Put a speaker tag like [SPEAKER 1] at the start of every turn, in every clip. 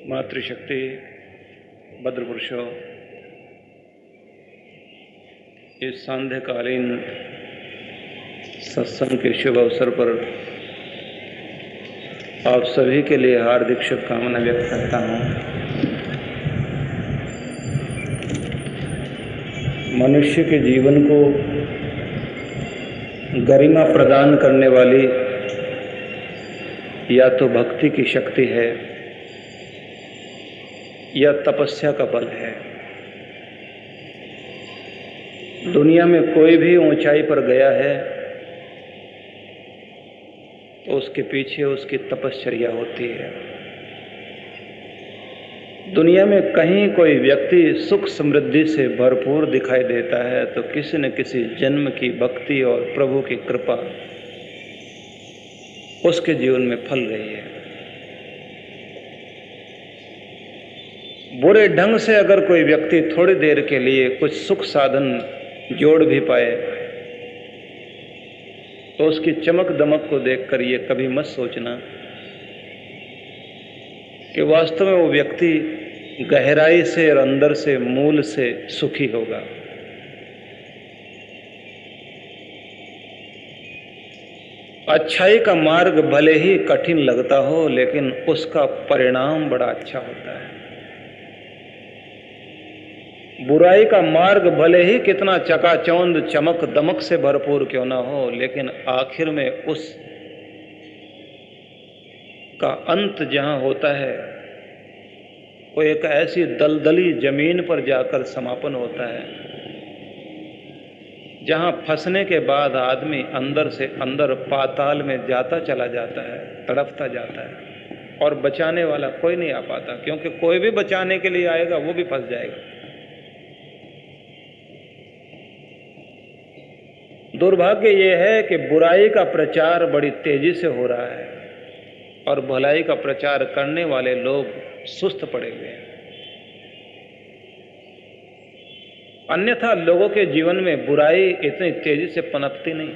[SPEAKER 1] मातृशक्ति भद्रपुरुषों, इस सांध्यकालीन सत्संग के शुभ अवसर पर आप सभी के लिए हार्दिक शुभकामना व्यक्त करता हूँ। मनुष्य के जीवन को गरिमा प्रदान करने वाली या तो भक्ति की शक्ति है या तपस्या का बल है। दुनिया में कोई भी ऊंचाई पर गया है तो उसके पीछे उसकी तपश्चर्या होती है। दुनिया में कहीं कोई व्यक्ति सुख समृद्धि से भरपूर दिखाई देता है तो किसी न किसी जन्म की भक्ति और प्रभु की कृपा उसके जीवन में फल रही है। बुरे ढंग से अगर कोई व्यक्ति थोड़ी देर के लिए कुछ सुख साधन जोड़ भी पाए तो उसकी चमक दमक को देखकर ये कभी मत सोचना कि वास्तव में वो व्यक्ति गहराई से और अंदर से मूल से सुखी होगा। अच्छाई का मार्ग भले ही कठिन लगता हो लेकिन उसका परिणाम बड़ा अच्छा होता है। बुराई का मार्ग भले ही कितना चकाचौंध चमक दमक से भरपूर क्यों ना हो लेकिन आखिर में उस का अंत जहां होता है वो एक ऐसी दलदली जमीन पर जाकर समापन होता है जहां फंसने के बाद आदमी अंदर से अंदर पाताल में जाता चला जाता है, तड़पता जाता है और बचाने वाला कोई नहीं आ पाता, क्योंकि कोई भी बचाने के लिए आएगा वो भी फंस जाएगा। दुर्भाग्य ये है कि बुराई का प्रचार बड़ी तेजी से हो रहा है और भलाई का प्रचार करने वाले लोग सुस्त पड़े हुए हैं। अन्यथा लोगों के जीवन में बुराई इतनी तेजी से पनपती नहीं।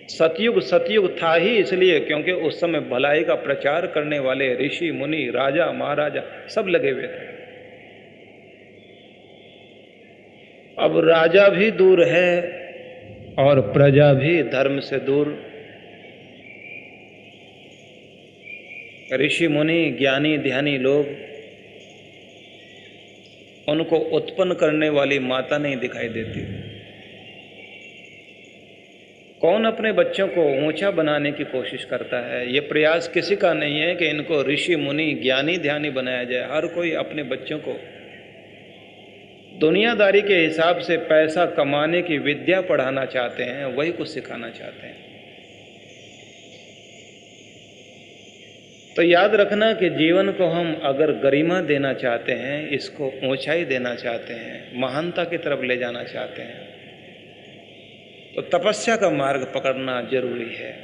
[SPEAKER 1] सतयुग था ही इसलिए क्योंकि उस समय भलाई का प्रचार करने वाले ऋषि मुनि राजा महाराजा सब लगे हुए थे। अब राजा भी दूर है और प्रजा भी धर्म से दूर। ऋषि मुनि ज्ञानी ध्यानी लोग, उनको उत्पन्न करने वाली माता नहीं दिखाई देती। कौन अपने बच्चों को ऊंचा बनाने की कोशिश करता है? ये प्रयास किसी का नहीं है कि इनको ऋषि मुनि ज्ञानी ध्यानी बनाया जाए। हर कोई अपने बच्चों को दुनियादारी के हिसाब से पैसा कमाने की विद्या पढ़ाना चाहते हैं, वही कुछ सिखाना चाहते हैं। तो याद रखना कि जीवन को हम अगर गरिमा देना चाहते हैं, इसको ऊंचाई देना चाहते हैं, महानता की तरफ ले जाना चाहते हैं, तो तपस्या का मार्ग पकड़ना जरूरी है।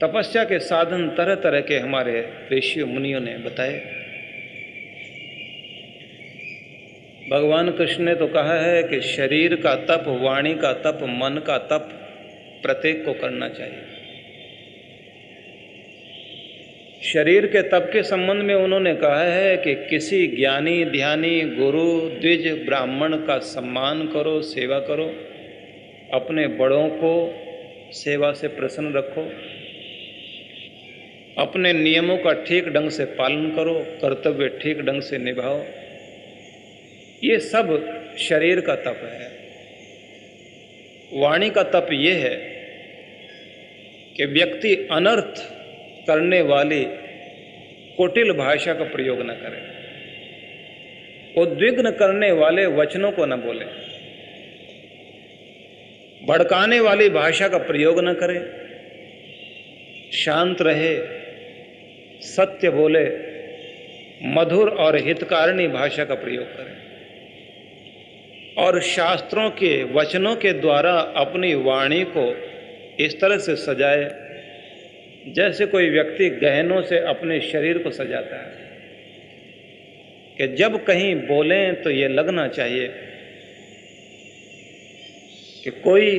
[SPEAKER 1] तपस्या के साधन तरह तरह के हमारे ऋषि मुनियों ने बताए। भगवान कृष्ण ने तो कहा है कि शरीर का तप, वाणी का तप, मन का तप प्रत्येक को करना चाहिए। शरीर के तप के संबंध में उन्होंने कहा है कि किसी ज्ञानी ध्यानी गुरु द्विज ब्राह्मण का सम्मान करो, सेवा करो, अपने बड़ों को सेवा से प्रसन्न रखो, अपने नियमों का ठीक ढंग से पालन करो, कर्तव्य ठीक ढंग से निभाओ। ये सब शरीर का तप है। वाणी का तप ये है कि व्यक्ति अनर्थ करने वाली कुटिल भाषा का प्रयोग न करे, उद्विग्न करने वाले वचनों को न बोले, भड़काने वाली भाषा का प्रयोग न करे, शांत रहे, सत्य बोले, मधुर और हितकारिणी भाषा का प्रयोग करे और शास्त्रों के वचनों के द्वारा अपनी वाणी को इस तरह से सजाए जैसे कोई व्यक्ति गहनों से अपने शरीर को सजाता है कि जब कहीं बोलें तो ये लगना चाहिए कि कोई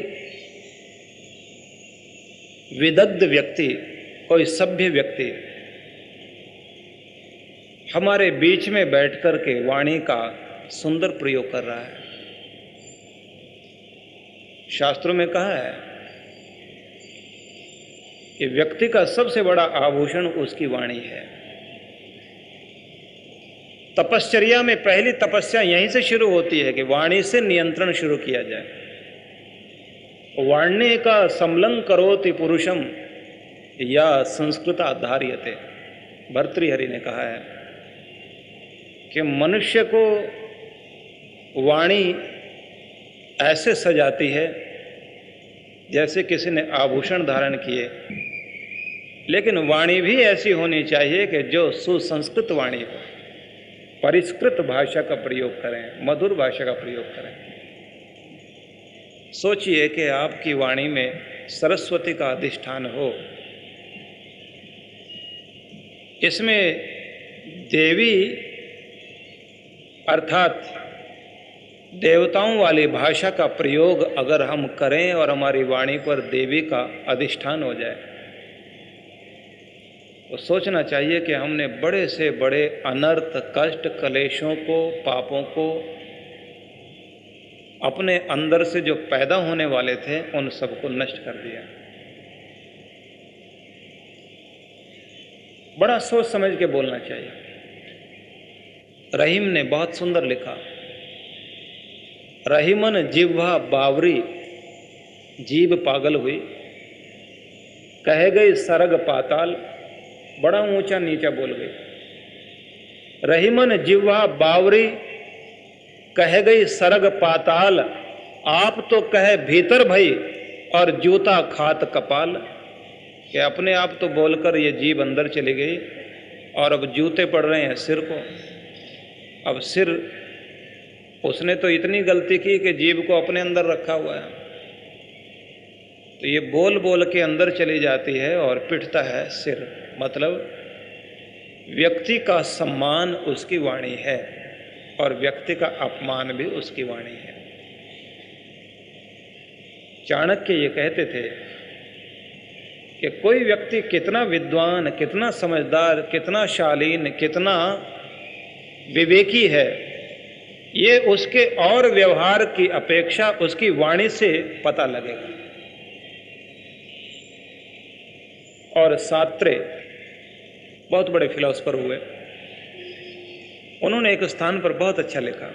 [SPEAKER 1] विदग्ध व्यक्ति कोई सभ्य व्यक्ति हमारे बीच में बैठ कर के वाणी का सुंदर प्रयोग कर रहा है। शास्त्रों में कहा है कि व्यक्ति का सबसे बड़ा आभूषण उसकी वाणी है। तपश्चर्या में पहली तपस्या यहीं से शुरू होती है कि वाणी से नियंत्रण शुरू किया जाए। वाण्य का समलं करोति पुरुषम या संस्कृत आधार्यते, भर्तृहरि ने कहा है कि मनुष्य को वाणी ऐसे सजाती है जैसे किसी ने आभूषण धारण किए, लेकिन वाणी भी ऐसी होनी चाहिए कि जो सुसंस्कृत वाणी हो, परिष्कृत भाषा का प्रयोग करें, मधुर भाषा का प्रयोग करें। सोचिए कि आपकी वाणी में सरस्वती का अधिष्ठान हो, इसमें देवी अर्थात देवताओं वाली भाषा का प्रयोग अगर हम करें और हमारी वाणी पर देवी का अधिष्ठान हो जाए, तो सोचना चाहिए कि हमने बड़े से बड़े अनर्थ, कष्ट, कलेशों को, पापों को अपने अंदर से जो पैदा होने वाले थे उन सबको नष्ट कर दिया। बड़ा सोच समझ के बोलना चाहिए। रहीम ने बहुत सुंदर लिखा, रहीमन जिह्वा बावरी, जीभ पागल हुई, कह गई सरग पाताल, बड़ा ऊंचा नीचा बोल गई। रहीमन जिह्वा बावरी, कह गई सरग पाताल, आप तो कहे भीतर भई और जूता खात कपाल, कि अपने आप तो बोलकर ये जीभ अंदर चली गई और अब जूते पड़ रहे हैं सिर को। अब सिर, उसने तो इतनी गलती की कि जीभ को अपने अंदर रखा हुआ है, तो ये बोल बोल के अंदर चली जाती है और पिटता है सिर। मतलब व्यक्ति का सम्मान उसकी वाणी है और व्यक्ति का अपमान भी उसकी वाणी है। चाणक्य ये कहते थे कि कोई व्यक्ति कितना विद्वान, कितना समझदार, कितना शालीन, कितना विवेकी है, ये उसके और व्यवहार की अपेक्षा उसकी वाणी से पता लगेगा। और सात्रे बहुत बड़े फिलोसफर हुए, उन्होंने एक स्थान पर बहुत अच्छा लिखा।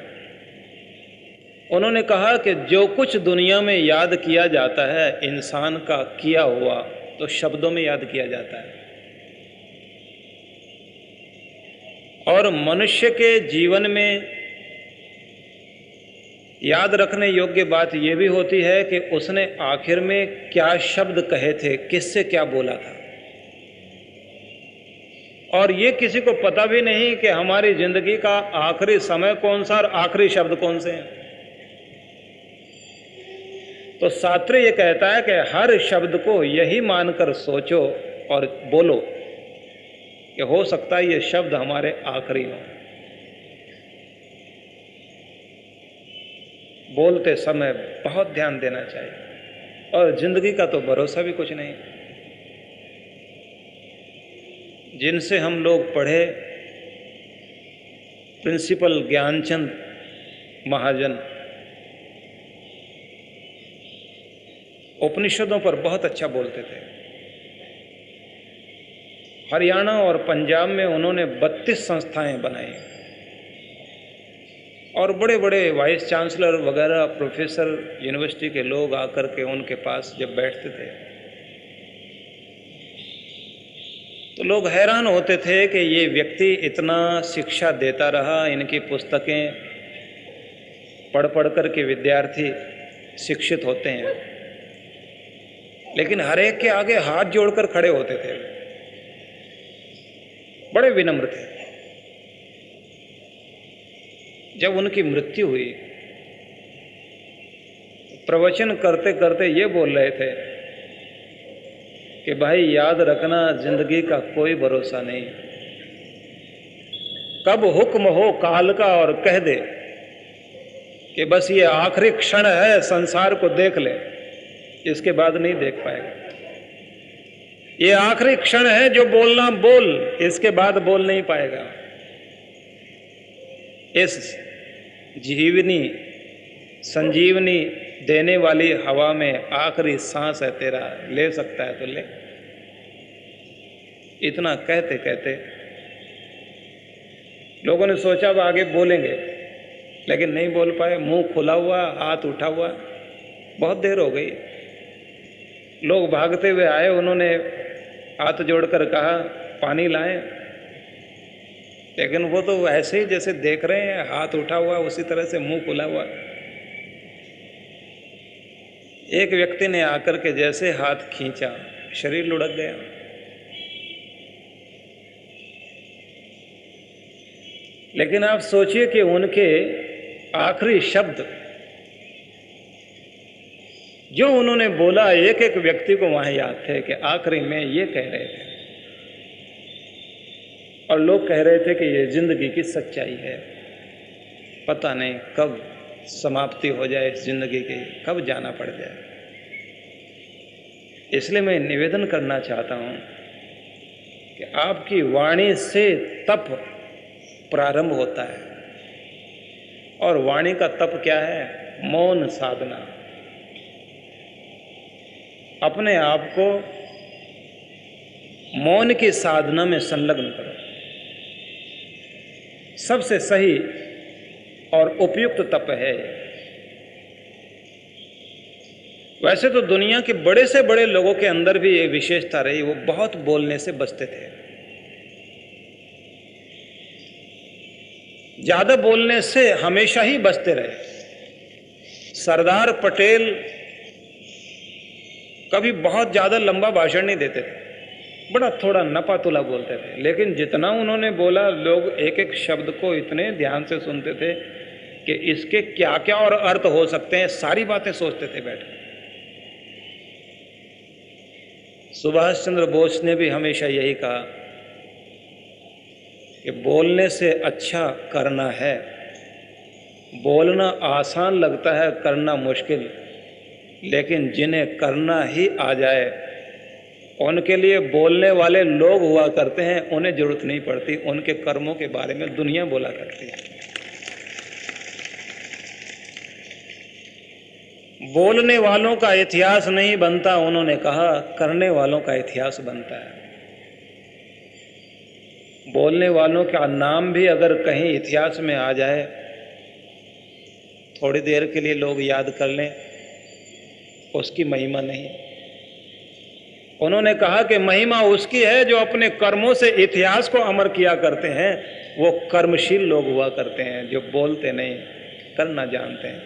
[SPEAKER 1] उन्होंने कहा कि जो कुछ दुनिया में याद किया जाता है इंसान का किया हुआ, तो शब्दों में याद किया जाता है। और मनुष्य के जीवन में याद रखने योग्य बात यह भी होती है कि उसने आखिर में क्या शब्द कहे थे, किससे क्या बोला था। और ये किसी को पता भी नहीं कि हमारी जिंदगी का आखिरी समय कौन सा और आखिरी शब्द कौन से हैं। तो सात्रे ये कहता है कि हर शब्द को यही मानकर सोचो और बोलो कि हो सकता है ये शब्द हमारे आखिरी हो। बोलते समय बहुत ध्यान देना चाहिए। और जिंदगी का तो भरोसा भी कुछ नहीं। जिनसे हम लोग पढ़े, प्रिंसिपल ज्ञानचंद महाजन उपनिषदों पर बहुत अच्छा बोलते थे। हरियाणा और पंजाब में उन्होंने 32 संस्थाएं बनाई और बड़े बड़े वाइस चांसलर वगैरह, प्रोफेसर, यूनिवर्सिटी के लोग आकर के उनके पास जब बैठते थे तो लोग हैरान होते थे कि ये व्यक्ति इतना शिक्षा देता रहा, इनकी पुस्तकें पढ़ पढ़ कर के विद्यार्थी शिक्षित होते हैं, लेकिन हर एक के आगे हाथ जोड़कर खड़े होते थे, बड़े विनम्र थे। जब उनकी मृत्यु हुई, प्रवचन करते करते ये बोल रहे थे कि भाई याद रखना, जिंदगी का कोई भरोसा नहीं, कब हुक्म हो काल का और कह दे कि बस ये आखिरी क्षण है, संसार को देख ले, इसके बाद नहीं देख पाएगा। ये आखिरी क्षण है जो बोलना बोल, इसके बाद बोल नहीं पाएगा। इस जीवनी संजीवनी देने वाली हवा में आखिरी सांस है तेरा, ले सकता है तो ले। इतना कहते कहते लोगों ने सोचा अब आगे बोलेंगे, लेकिन नहीं बोल पाए। मुंह खुला हुआ, हाथ उठा हुआ, बहुत देर हो गई। लोग भागते हुए आए, उन्होंने हाथ जोड़कर कहा पानी लाएं, लेकिन वो तो ऐसे ही जैसे देख रहे हैं, हाथ उठा हुआ, उसी तरह से मुंह खुला हुआ। एक व्यक्ति ने आकर के जैसे हाथ खींचा, शरीर लुढ़क गया। लेकिन आप सोचिए कि उनके आखिरी शब्द जो उन्होंने बोला, एक एक व्यक्ति को वहां याद थे कि आखिरी में ये कह रहे थे, और लोग कह रहे थे कि ये जिंदगी की सच्चाई है। पता नहीं कब समाप्ति हो जाए इस जिंदगी की, कब जाना पड़ जाए। इसलिए मैं निवेदन करना चाहता हूं कि आपकी वाणी से तप प्रारंभ होता है, और वाणी का तप क्या है? मौन साधना। अपने आप को मौन की साधना में संलग्न करो। सबसे सही और उपयुक्त तप है। वैसे तो दुनिया के बड़े से बड़े लोगों के अंदर भी ये विशेषता रही, वो बहुत बोलने से बचते थे। ज्यादा बोलने से हमेशा ही बचते रहे। सरदार पटेल कभी बहुत ज्यादा लंबा भाषण नहीं देते थे, बड़ा थोड़ा नपा तुला बोलते थे, लेकिन जितना उन्होंने बोला लोग एक एक शब्द को इतने ध्यान से सुनते थे कि इसके क्या क्या और अर्थ हो सकते हैं, सारी बातें सोचते थे बैठ। सुभाष चंद्र बोस ने भी हमेशा यही कहा कि बोलने से अच्छा करना है। बोलना आसान लगता है, करना मुश्किल, लेकिन जिन्हें करना ही आ जाए उनके लिए बोलने वाले लोग हुआ करते हैं, उन्हें जरूरत नहीं पड़ती, उनके कर्मों के बारे में दुनिया बोला करती है। बोलने वालों का इतिहास नहीं बनता, उन्होंने कहा, करने वालों का इतिहास बनता है। बोलने वालों का नाम भी अगर कहीं इतिहास में आ जाए, थोड़ी देर के लिए लोग याद कर लें, उसकी महिमा नहीं। उन्होंने कहा कि महिमा उसकी है जो अपने कर्मों से इतिहास को अमर किया करते हैं। वो कर्मशील लोग हुआ करते हैं, जो बोलते नहीं, करना जानते हैं।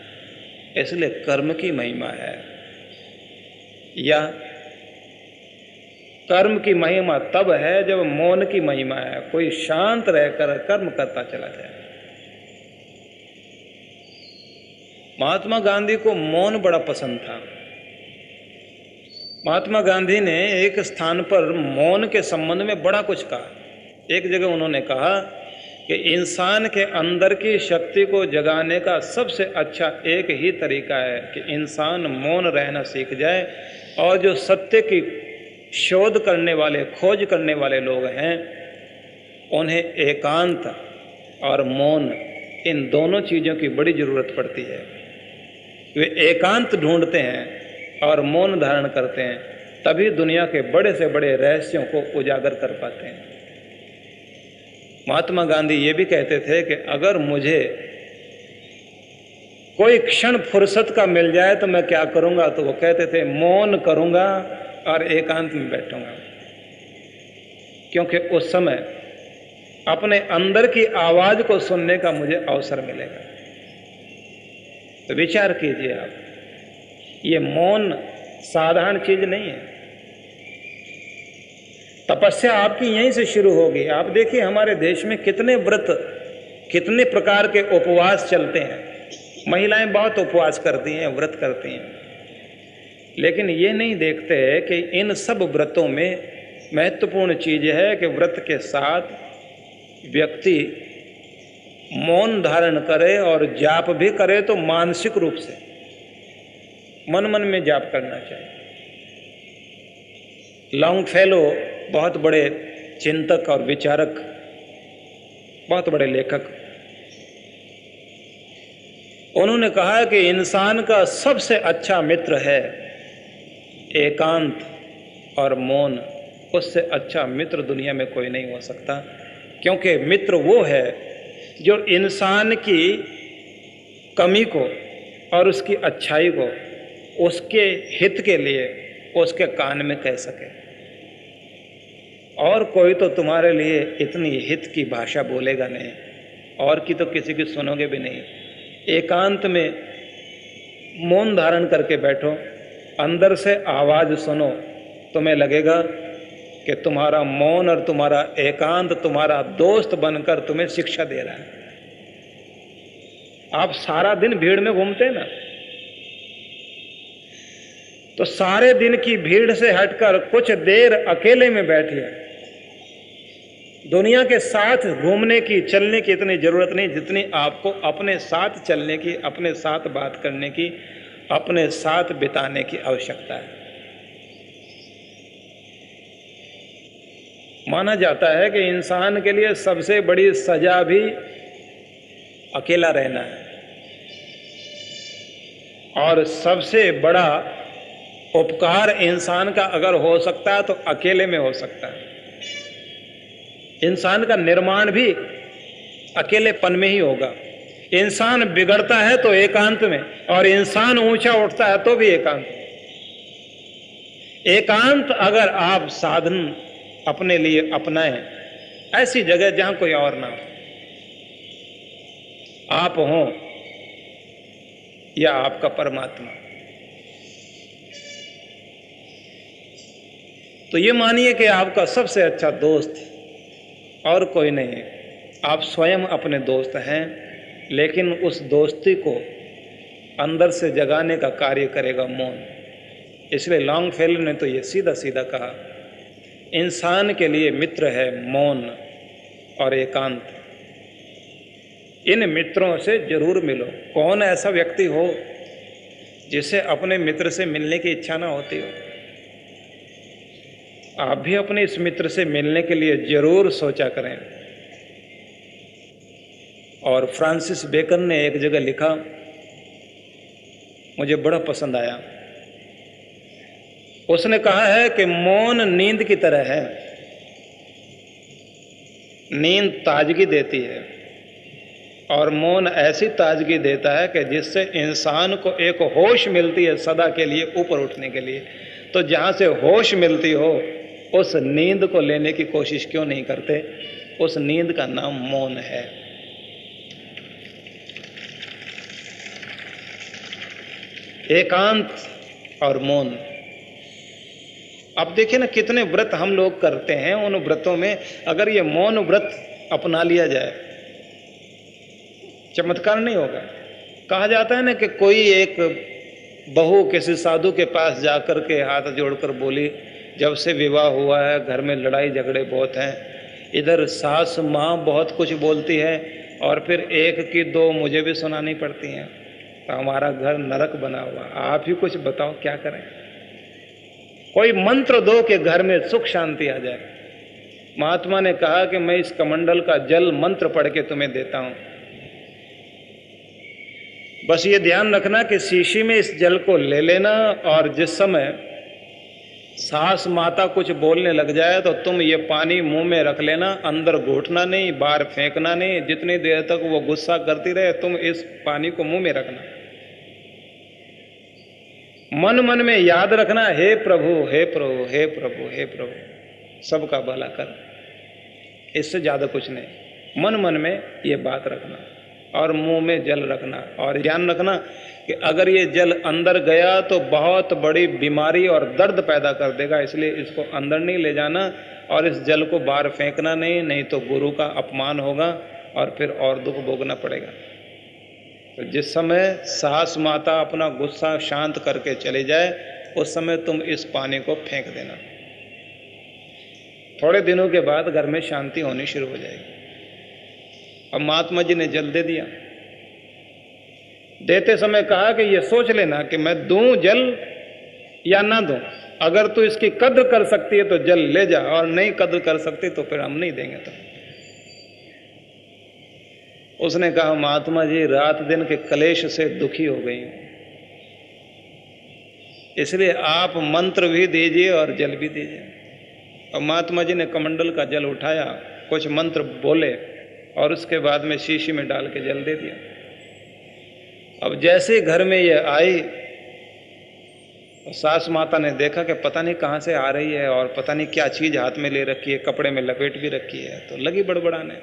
[SPEAKER 1] इसलिए कर्म की महिमा है। या कर्म की महिमा तब है जब मौन की महिमा है, कोई शांत रहकर कर्म करता चला जाए। महात्मा गांधी को मौन बड़ा पसंद था। महात्मा गांधी ने एक स्थान पर मौन के संबंध में बड़ा कुछ कहा। एक जगह उन्होंने कहा कि इंसान के अंदर की शक्ति को जगाने का सबसे अच्छा एक ही तरीका है कि इंसान मौन रहना सीख जाए, और जो सत्य की शोध करने वाले, खोज करने वाले लोग हैं, उन्हें एकांत और मौन, इन दोनों चीज़ों की बड़ी ज़रूरत पड़ती है। वे एकांत ढूंढते हैं और मौन धारण करते हैं, तभी दुनिया के बड़े से बड़े रहस्यों को उजागर कर पाते हैं। महात्मा गांधी ये भी कहते थे कि अगर मुझे कोई क्षण फुर्सत का मिल जाए तो मैं क्या करूंगा, तो वो कहते थे मौन करूंगा और एकांत में बैठूंगा, क्योंकि उस समय अपने अंदर की आवाज को सुनने का मुझे अवसर मिलेगा। तो विचार कीजिए आप, ये मौन साधारण चीज नहीं है। तपस्या आपकी यहीं से शुरू होगी। आप देखिए हमारे देश में कितने व्रत, कितने प्रकार के उपवास चलते हैं। महिलाएं बहुत उपवास करती हैं, व्रत करती हैं, लेकिन ये नहीं देखते कि इन सब व्रतों में महत्वपूर्ण चीज है कि व्रत के साथ व्यक्ति मौन धारण करे और जाप भी करे, तो मानसिक रूप से मन मन में जाप करना चाहिए। लॉन्गफेलो बहुत बड़े चिंतक और विचारक, बहुत बड़े लेखक, उन्होंने कहा कि इंसान का सबसे अच्छा मित्र है एकांत और मौन। उससे अच्छा मित्र दुनिया में कोई नहीं हो सकता, क्योंकि मित्र वो है जो इंसान की कमी को और उसकी अच्छाई को उसके हित के लिए उसके कान में कह सके। और कोई तो तुम्हारे लिए इतनी हित की भाषा बोलेगा नहीं, और की तो किसी की सुनोगे भी नहीं। एकांत में मौन धारण करके बैठो, अंदर से आवाज सुनो, तुम्हें लगेगा कि तुम्हारा मौन और तुम्हारा एकांत तुम्हारा दोस्त बनकर तुम्हें शिक्षा दे रहा है। आप सारा दिन भीड़ में घूमते हैं ना, तो सारे दिन की भीड़ से हटकर कुछ देर अकेले में बैठिए। दुनिया के साथ घूमने की, चलने की इतनी जरूरत नहीं जितनी आपको अपने साथ चलने की, अपने साथ बात करने की, अपने साथ बिताने की आवश्यकता है। माना जाता है कि इंसान के लिए सबसे बड़ी सजा भी अकेला रहना है, और सबसे बड़ा उपकार इंसान का अगर हो सकता है तो अकेले में हो सकता है। इंसान का निर्माण भी अकेलेपन में ही होगा। इंसान बिगड़ता है तो एकांत में, और इंसान ऊंचा उठता है तो भी एकांत में। एकांत अगर आप साधन अपने लिए अपनाएं, ऐसी जगह जहां कोई और ना हो, आप हो या आपका परमात्मा, तो ये मानिए कि आपका सबसे अच्छा दोस्त और कोई नहीं है, आप स्वयं अपने दोस्त हैं। लेकिन उस दोस्ती को अंदर से जगाने का कार्य करेगा मौन। इसलिए लॉन्गफेलो ने तो ये सीधा सीधा कहा, इंसान के लिए मित्र है मौन और एकांत। इन मित्रों से जरूर मिलो। कौन ऐसा व्यक्ति हो जिसे अपने मित्र से मिलने की इच्छा ना होती हो? आप भी अपने इस मित्र से मिलने के लिए जरूर सोचा करें। और फ्रांसिस बेकन ने एक जगह लिखा, मुझे बड़ा पसंद आया। उसने कहा है कि मौन नींद की तरह है। नींद ताजगी देती है, और मौन ऐसी ताजगी देता है कि जिससे इंसान को एक होश मिलती है सदा के लिए ऊपर उठने के लिए। तो जहां से होश मिलती हो उस नींद को लेने की कोशिश क्यों नहीं करते? उस नींद का नाम मौन है। एकांत और मौन। अब देखिए ना, कितने व्रत हम लोग करते हैं। उन व्रतों में अगर ये मौन व्रत अपना लिया जाए, चमत्कार नहीं होगा? कहा जाता है ना कि कोई एक बहू किसी साधु के पास जाकर के हाथ जोड़कर बोली, जब से विवाह हुआ है घर में लड़ाई झगड़े बहुत हैं, इधर सास माँ बहुत कुछ बोलती है और फिर एक की दो मुझे भी सुनानी पड़ती हैं, तो हमारा घर नरक बना हुआ। आप ही कुछ बताओ क्या करें? कोई मंत्र दो कि घर में सुख शांति आ जाए। महात्मा ने कहा कि मैं इस कमंडल का जल मंत्र पढ़ के तुम्हें देता हूं, बस ये ध्यान रखना कि शीशी में इस जल को ले लेना, और जिस समय सास माता कुछ बोलने लग जाए तो तुम ये पानी मुंह में रख लेना, अंदर घोटना नहीं, बाहर फेंकना नहीं। जितनी देर तक वो गुस्सा करती रहे तुम इस पानी को मुंह में रखना। मन मन में याद रखना, हे प्रभु हे प्रभु हे प्रभु हे प्रभु, सबका भला कर। इससे ज्यादा कुछ नहीं। मन मन में ये बात रखना और मुंह में जल रखना। और ध्यान रखना कि अगर ये जल अंदर गया तो बहुत बड़ी बीमारी और दर्द पैदा कर देगा, इसलिए इसको अंदर नहीं ले जाना और इस जल को बाहर फेंकना नहीं, नहीं तो गुरु का अपमान होगा और फिर और दुख भोगना पड़ेगा। तो जिस समय सास माता अपना गुस्सा शांत करके चले जाए उस समय तुम इस पानी को फेंक देना। थोड़े दिनों के बाद घर में शांति होनी शुरू हो जाएगी। अब महात्मा जी ने जल दे दिया। देते समय कहा कि ये सोच लेना कि मैं दूं जल या ना दूं। अगर तू इसकी कद्र कर सकती है तो जल ले जा, और नहीं कद्र कर सकती तो फिर हम नहीं देंगे। तो उसने कहा, महात्मा जी रात दिन के कलेश से दुखी हो गई हूं, इसलिए आप मंत्र भी दीजिए और जल भी दीजिए। और महात्मा जी ने कमंडल का जल उठाया, कुछ मंत्र बोले और उसके बाद में शीशी में डाल के जल दे दिया। अब जैसे घर में ये आई, सास माता ने देखा कि पता नहीं कहाँ से आ रही है और पता नहीं क्या चीज हाथ में ले रखी है, कपड़े में लपेट भी रखी है, तो लगी बड़बड़ाने,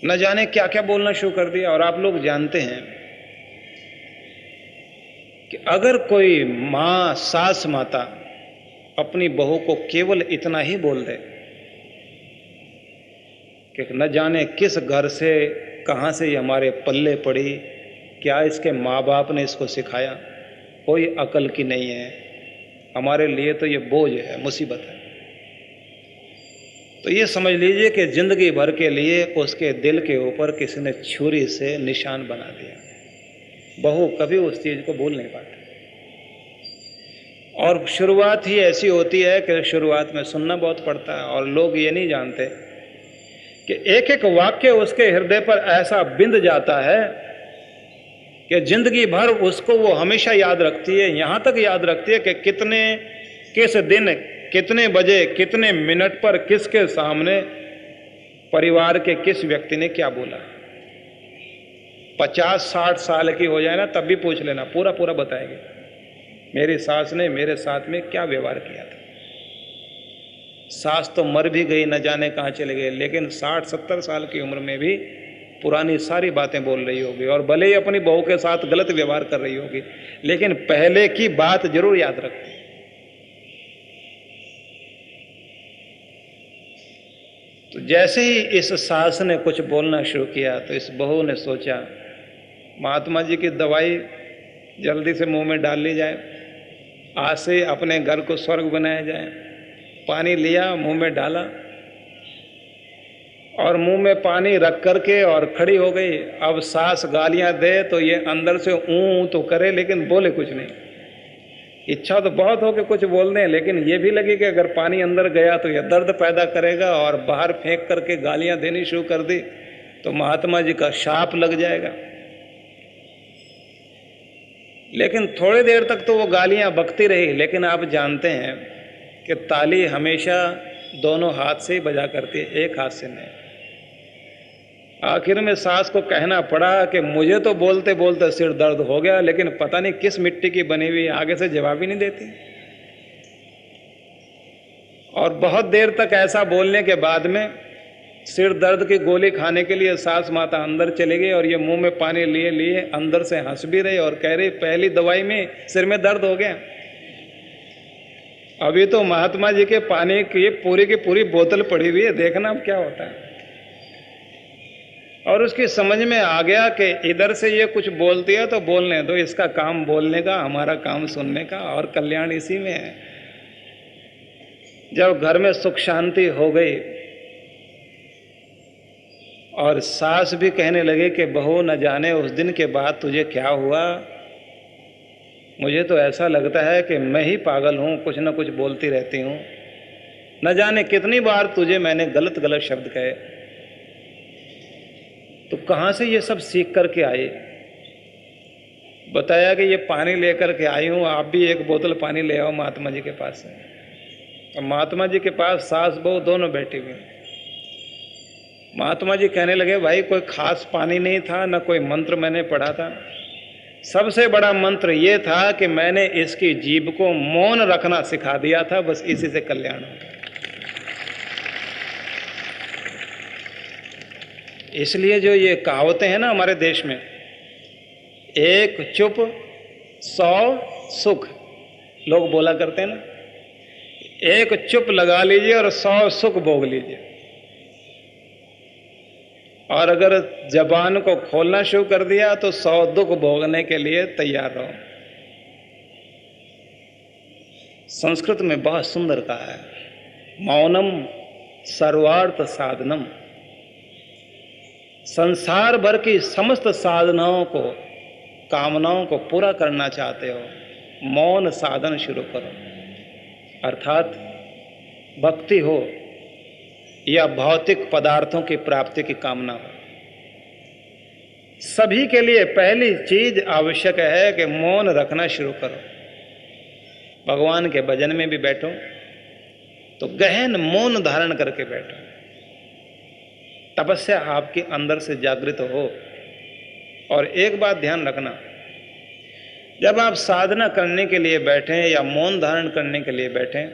[SPEAKER 1] न जाने क्या क्या बोलना शुरू कर दिया। और आप लोग जानते हैं कि अगर कोई माँ, सास माता अपनी बहू को केवल इतना ही बोल दे कि न जाने किस घर से कहाँ से ये हमारे पल्ले पड़ी, क्या इसके माँ बाप ने इसको सिखाया, कोई अकल की नहीं है, हमारे लिए तो ये बोझ है, मुसीबत है, तो ये समझ लीजिए कि जिंदगी भर के लिए उसके दिल के ऊपर किसी ने छुरी से निशान बना दिया। बहू कभी उस चीज को भूल नहीं पाती। और शुरुआत ही ऐसी होती है कि शुरुआत में सुनना बहुत पड़ता है, और लोग ये नहीं जानते कि एक एक वाक्य उसके हृदय पर ऐसा बिंद जाता है कि जिंदगी भर उसको वो हमेशा याद रखती है। यहां तक याद रखती है कि किस दिन, कितने बजे, कितने मिनट पर किसके सामने परिवार के किस व्यक्ति ने क्या बोला। 50-60 साल की हो जाए ना, तब भी पूछ लेना, पूरा पूरा बताएंगे मेरी सास ने मेरे साथ में क्या व्यवहार किया था। सास तो मर भी गई, न जाने कहाँ चले गए, लेकिन 60-70 साल की उम्र में भी पुरानी सारी बातें बोल रही होगी, और भले ही अपनी बहू के साथ गलत व्यवहार कर रही होगी, लेकिन पहले की बात जरूर याद रखती। तो जैसे ही इस सास ने कुछ बोलना शुरू किया तो इस बहू ने सोचा, महात्मा जी की दवाई जल्दी से मुंह में डाल ली जाए, आज से अपने घर को स्वर्ग बनाया जाए। पानी लिया, मुंह में डाला, और मुंह में पानी रख करके और खड़ी हो गई। अब सास गालियां दे तो ये अंदर से ऊं तो करे, लेकिन बोले कुछ नहीं। इच्छा तो बहुत हो कि कुछ बोल दें, लेकिन ये भी लगी कि अगर पानी अंदर गया तो यह दर्द पैदा करेगा, और बाहर फेंक करके गालियां देनी शुरू कर दी तो महात्मा जी का शाप लग जाएगा। लेकिन थोड़ी देर तक तो वो गालियां बकती रही, लेकिन आप जानते हैं कि ताली हमेशा दोनों हाथ से ही बजा करती है, एक हाथ से नहीं। आखिर में सास को कहना पड़ा कि मुझे तो बोलते बोलते सिर दर्द हो गया, लेकिन पता नहीं किस मिट्टी की बनी हुई आगे से जवाब ही नहीं देती। और बहुत देर तक ऐसा बोलने के बाद में सिर दर्द की गोली खाने के लिए सास माता अंदर चली गई, और ये मुंह में पानी लिए लिए अंदर से हंस भी रही और कह रही, पहली दवाई में सिर में दर्द हो गया, अभी तो महात्मा जी के पानी की पूरी बोतल पड़ी हुई है, देखना अब क्या होता है। और उसकी समझ में आ गया कि इधर से ये कुछ बोलती है तो बोलने दो, इसका काम बोलने का, हमारा काम सुनने का, और कल्याण इसी में है। जब घर में सुख शांति हो गई और सास भी कहने लगे कि बहू न जाने उस दिन के बाद तुझे क्या हुआ, मुझे तो ऐसा लगता है कि मैं ही पागल हूं, कुछ न कुछ बोलती रहती हूं, न जाने कितनी बार तुझे मैंने गलत गलत शब्द कहे, तो कहां से ये सब सीख करके आई। बताया कि ये पानी लेकर के आई हूं, आप भी एक बोतल पानी ले आओ महात्मा जी के पास से। और महात्मा जी के पास सास बहू दोनों बैठी हुई। महात्मा जी कहने लगे, भाई कोई खास पानी नहीं था, न कोई मंत्र मैंने पढ़ा था, सबसे बड़ा मंत्र ये था कि मैंने इसकी जीभ को मौन रखना सिखा दिया था, बस इसी से कल्याण होगा। इसलिए जो ये कहावतें हैं ना हमारे देश में, एक चुप 100 सुख, लोग बोला करते हैं ना, एक चुप लगा लीजिए और 100 सुख भोग लीजिए। और अगर जबान को खोलना शुरू कर दिया तो 100 दुख भोगने के लिए तैयार रहो। संस्कृत में बहुत सुंदर कहा है, मौनम सर्वार्थ साधनम। संसार भर की समस्त साधनाओं को कामनाओं को पूरा करना चाहते हो, मौन साधन शुरू करो। अर्थात भक्ति हो या भौतिक पदार्थों की प्राप्ति की कामना हो, सभी के लिए पहली चीज आवश्यक है कि मौन रखना शुरू करो। भगवान के भजन में भी बैठो तो गहन मौन धारण करके बैठो, तपस्या आपके अंदर से जागृत हो। और एक बात ध्यान रखना, जब आप साधना करने के लिए बैठें या मौन धारण करने के लिए बैठें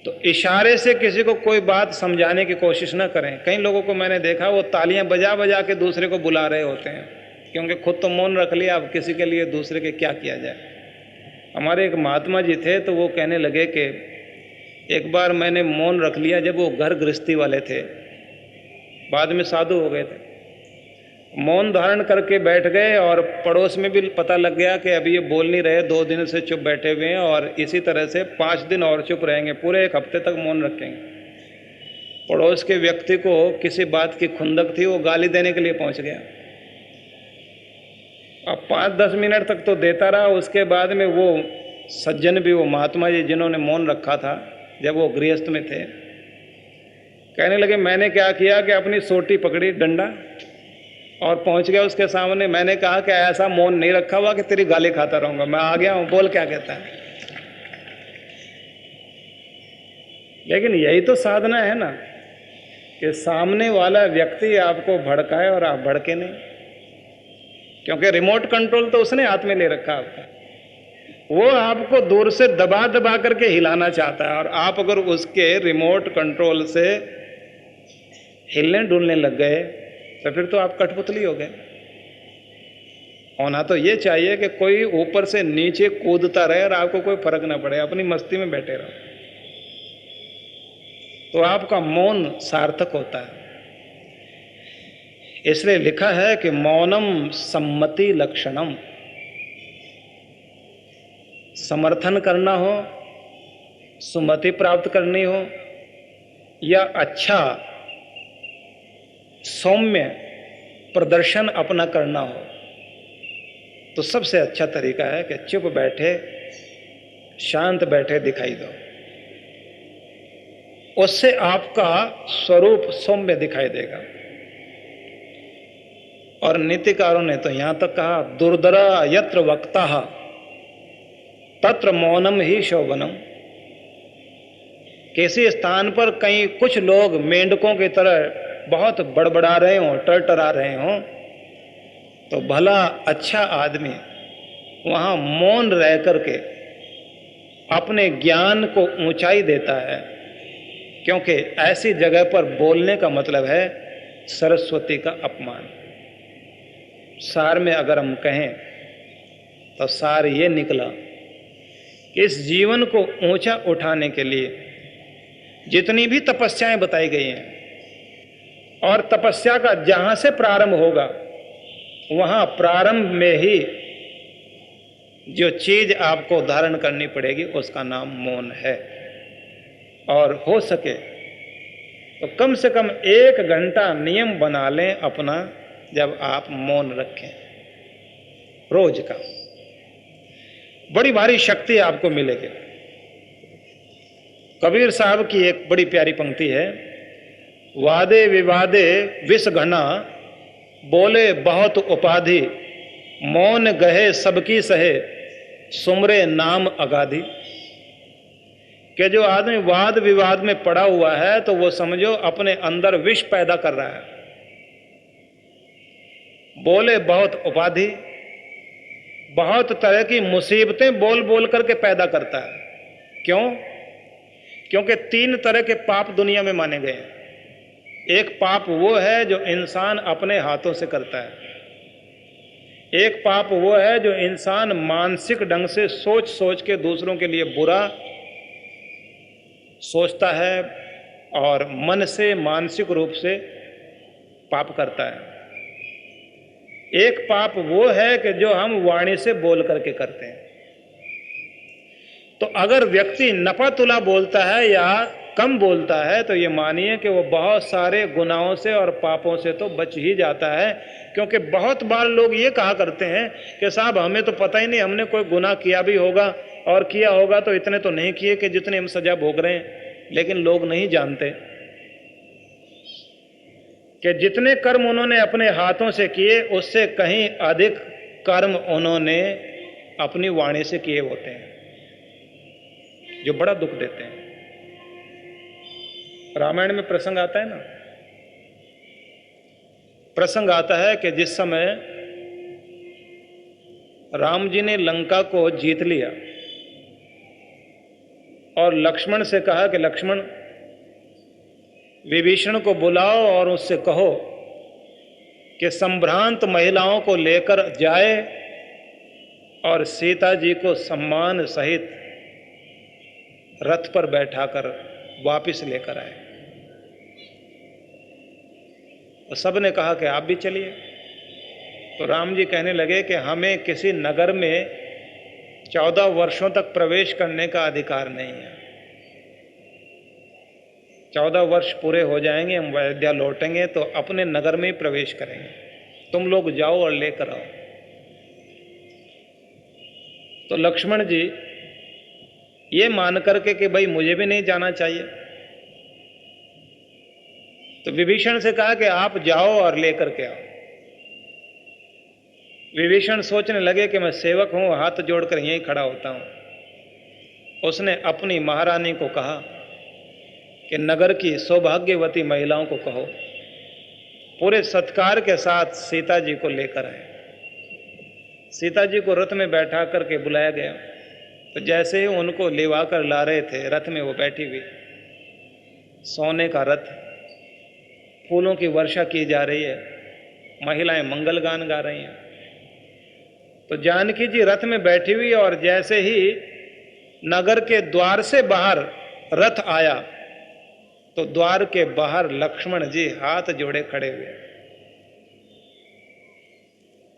[SPEAKER 1] तो इशारे से किसी को कोई बात समझाने की कोशिश ना करें। कई लोगों को मैंने देखा वो तालियां बजा बजा के दूसरे को बुला रहे होते हैं, क्योंकि खुद तो मौन रख लिया, अब किसी के लिए दूसरे के क्या किया जाए। हमारे एक महात्मा जी थे तो वो कहने लगे कि एक बार मैंने मौन रख लिया जब वो घर गृहस्थी वाले थे, बाद में साधु हो गए थे। मौन धारण करके बैठ गए और पड़ोस में भी पता लग गया कि अभी ये बोल नहीं रहे, 2 दिन से चुप बैठे हुए हैं और इसी तरह से 5 दिन और चुप रहेंगे, पूरे 1 हफ्ते तक मौन रखेंगे। पड़ोस के व्यक्ति को किसी बात की खुंदक थी, वो गाली देने के लिए पहुंच गया। अब 5-10 मिनट तक तो देता रहा, उसके बाद में वो सज्जन भी, वो महात्मा जी जिन्होंने मौन रखा था जब वो गृहस्थ में थे, कहने लगे मैंने क्या किया कि अपनी सोटी पकड़ी, डंडा, और पहुंच गया उसके सामने। मैंने कहा कि ऐसा मौन नहीं रखा हुआ कि तेरी गाली खाता रहूंगा, मैं आ गया हूं, बोल क्या कहता है। लेकिन यही तो साधना है ना, कि सामने वाला व्यक्ति आपको भड़काए और आप भड़के नहीं, क्योंकि रिमोट कंट्रोल तो उसने हाथ में ले रखा आपका। वो आपको दूर से दबा दबा करके हिलाना चाहता है, और आप अगर उसके रिमोट कंट्रोल से हिलने डुलने लग गए तो फिर तो आप कठपुतली हो गए। होना तो ये चाहिए कि कोई ऊपर से नीचे कूदता रहे और आपको कोई फर्क ना पड़े, अपनी मस्ती में बैठे रहो, तो आपका मौन सार्थक होता है। इसलिए लिखा है कि मौनम सम्मति लक्षणम। समर्थन करना हो, सुमति प्राप्त करनी हो, या अच्छा सौम्य प्रदर्शन अपना करना हो, तो सबसे अच्छा तरीका है कि चुप बैठे, शांत बैठे दिखाई दो। उससे आपका स्वरूप सौम्य दिखाई देगा। और नीतिकारों ने तो यहां तक कहा, दुर्धरा यत्र वक्ता तत्र मौनम ही शोभनम। किसी स्थान पर कहीं कुछ लोग मेंढकों की तरह बहुत बड़बड़ा रहे हों, टरटरा रहे हों, तो भला अच्छा आदमी वहां मौन रह करके अपने ज्ञान को ऊंचाई देता है, क्योंकि ऐसी जगह पर बोलने का मतलब है सरस्वती का अपमान। सार में अगर हम कहें तो सार ये निकला कि इस जीवन को ऊंचा उठाने के लिए जितनी भी तपस्याएं बताई गई हैं, और तपस्या का जहां से प्रारंभ होगा वहां प्रारंभ में ही जो चीज आपको धारण करनी पड़ेगी उसका नाम मौन है। और हो सके तो कम से कम 1 घंटा नियम बना लें अपना, जब आप मौन रखें रोज का, बड़ी भारी शक्ति आपको मिलेगी। कबीर साहब की एक बड़ी प्यारी पंक्ति है, वादे विवादे विष घना, बोले बहुत उपाधि, मौन गहे सबकी सहे, सुमरे नाम अगाधि। कि जो आदमी वाद विवाद में पड़ा हुआ है तो वो समझो अपने अंदर विष पैदा कर रहा है। बोले बहुत उपाधि, बहुत तरह की मुसीबतें बोल बोल करके पैदा करता है। क्यों? क्योंकि 3 तरह के पाप दुनिया में माने गए हैं। एक पाप वो है जो इंसान अपने हाथों से करता है, एक पाप वो है जो इंसान मानसिक ढंग से सोच सोच के दूसरों के लिए बुरा सोचता है और मन से मानसिक रूप से पाप करता है। एक पाप वो है कि जो हम वाणी से बोल करके करते हैं। तो अगर व्यक्ति नपा तुला बोलता है या कम बोलता है तो ये मानिए कि वो बहुत सारे गुनाहों से और पापों से तो बच ही जाता है। क्योंकि बहुत बार लोग ये कहा करते हैं कि साहब हमें तो पता ही नहीं, हमने कोई गुनाह किया भी होगा, और किया होगा तो इतने तो नहीं किए कि जितने हम सजा भोग रहे हैं। लेकिन लोग नहीं जानते कि जितने कर्म उन्होंने अपने हाथों से किए उससे कहीं अधिक कर्म उन्होंने अपनी वाणी से किए होते हैं, जो बड़ा दुख देते हैं। रामायण में प्रसंग आता है ना, प्रसंग आता है कि जिस समय राम जी ने लंका को जीत लिया और लक्ष्मण से कहा कि लक्ष्मण, विभीषण को बुलाओ और उससे कहो कि संभ्रांत महिलाओं को लेकर जाए और सीता जी को सम्मान सहित रथ पर बैठाकर वापस लेकर आए। तो सबने कहा कि आप भी चलिए। तो राम जी कहने लगे कि हमें किसी नगर में 14 वर्षों तक प्रवेश करने का अधिकार नहीं है। 14 वर्ष पूरे हो जाएंगे, हम अयोध्या लौटेंगे तो अपने नगर में ही प्रवेश करेंगे, तुम लोग जाओ और लेकर आओ। तो लक्ष्मण जी ये मान करके कि भाई मुझे भी नहीं जाना चाहिए, तो विभीषण से कहा कि आप जाओ और लेकर के आओ। विभीषण सोचने लगे कि मैं सेवक हूं, हाथ जोड़कर यहीं खड़ा होता हूं। उसने अपनी महारानी को कहा कि नगर की सौभाग्यवती महिलाओं को कहो पूरे सत्कार के साथ सीता जी को लेकर आए। सीता जी को रथ में बैठा करके बुलाया गया। तो जैसे ही उनको लेवा कर ला रहे थे, रथ में वो बैठी हुई, सोने का रथ, फूलों की वर्षा की जा रही है, महिलाएं मंगल गान गा रही हैं। तो जानकी जी रथ में बैठी हुई और जैसे ही नगर के द्वार से बाहर रथ आया तो द्वार के बाहर लक्ष्मण जी हाथ जोड़े खड़े हुए,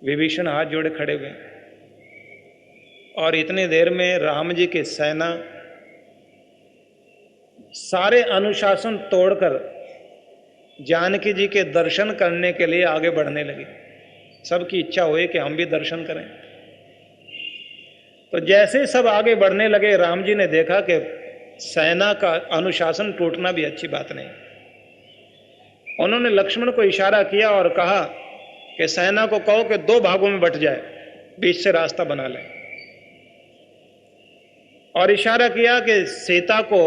[SPEAKER 1] विभीषण हाथ जोड़े खड़े हुए। और इतनी देर में राम जी की सेना सारे अनुशासन तोड़कर जानकी जी के दर्शन करने के लिए आगे बढ़ने लगी। सबकी इच्छा हुई कि हम भी दर्शन करें। तो जैसे ही सब आगे बढ़ने लगे, राम जी ने देखा कि सेना का अनुशासन टूटना भी अच्छी बात नहीं। उन्होंने लक्ष्मण को इशारा किया और कहा कि सेना को कहो कि 2 भागों में बंट जाए, बीच से रास्ता बना ले। और इशारा किया कि सीता को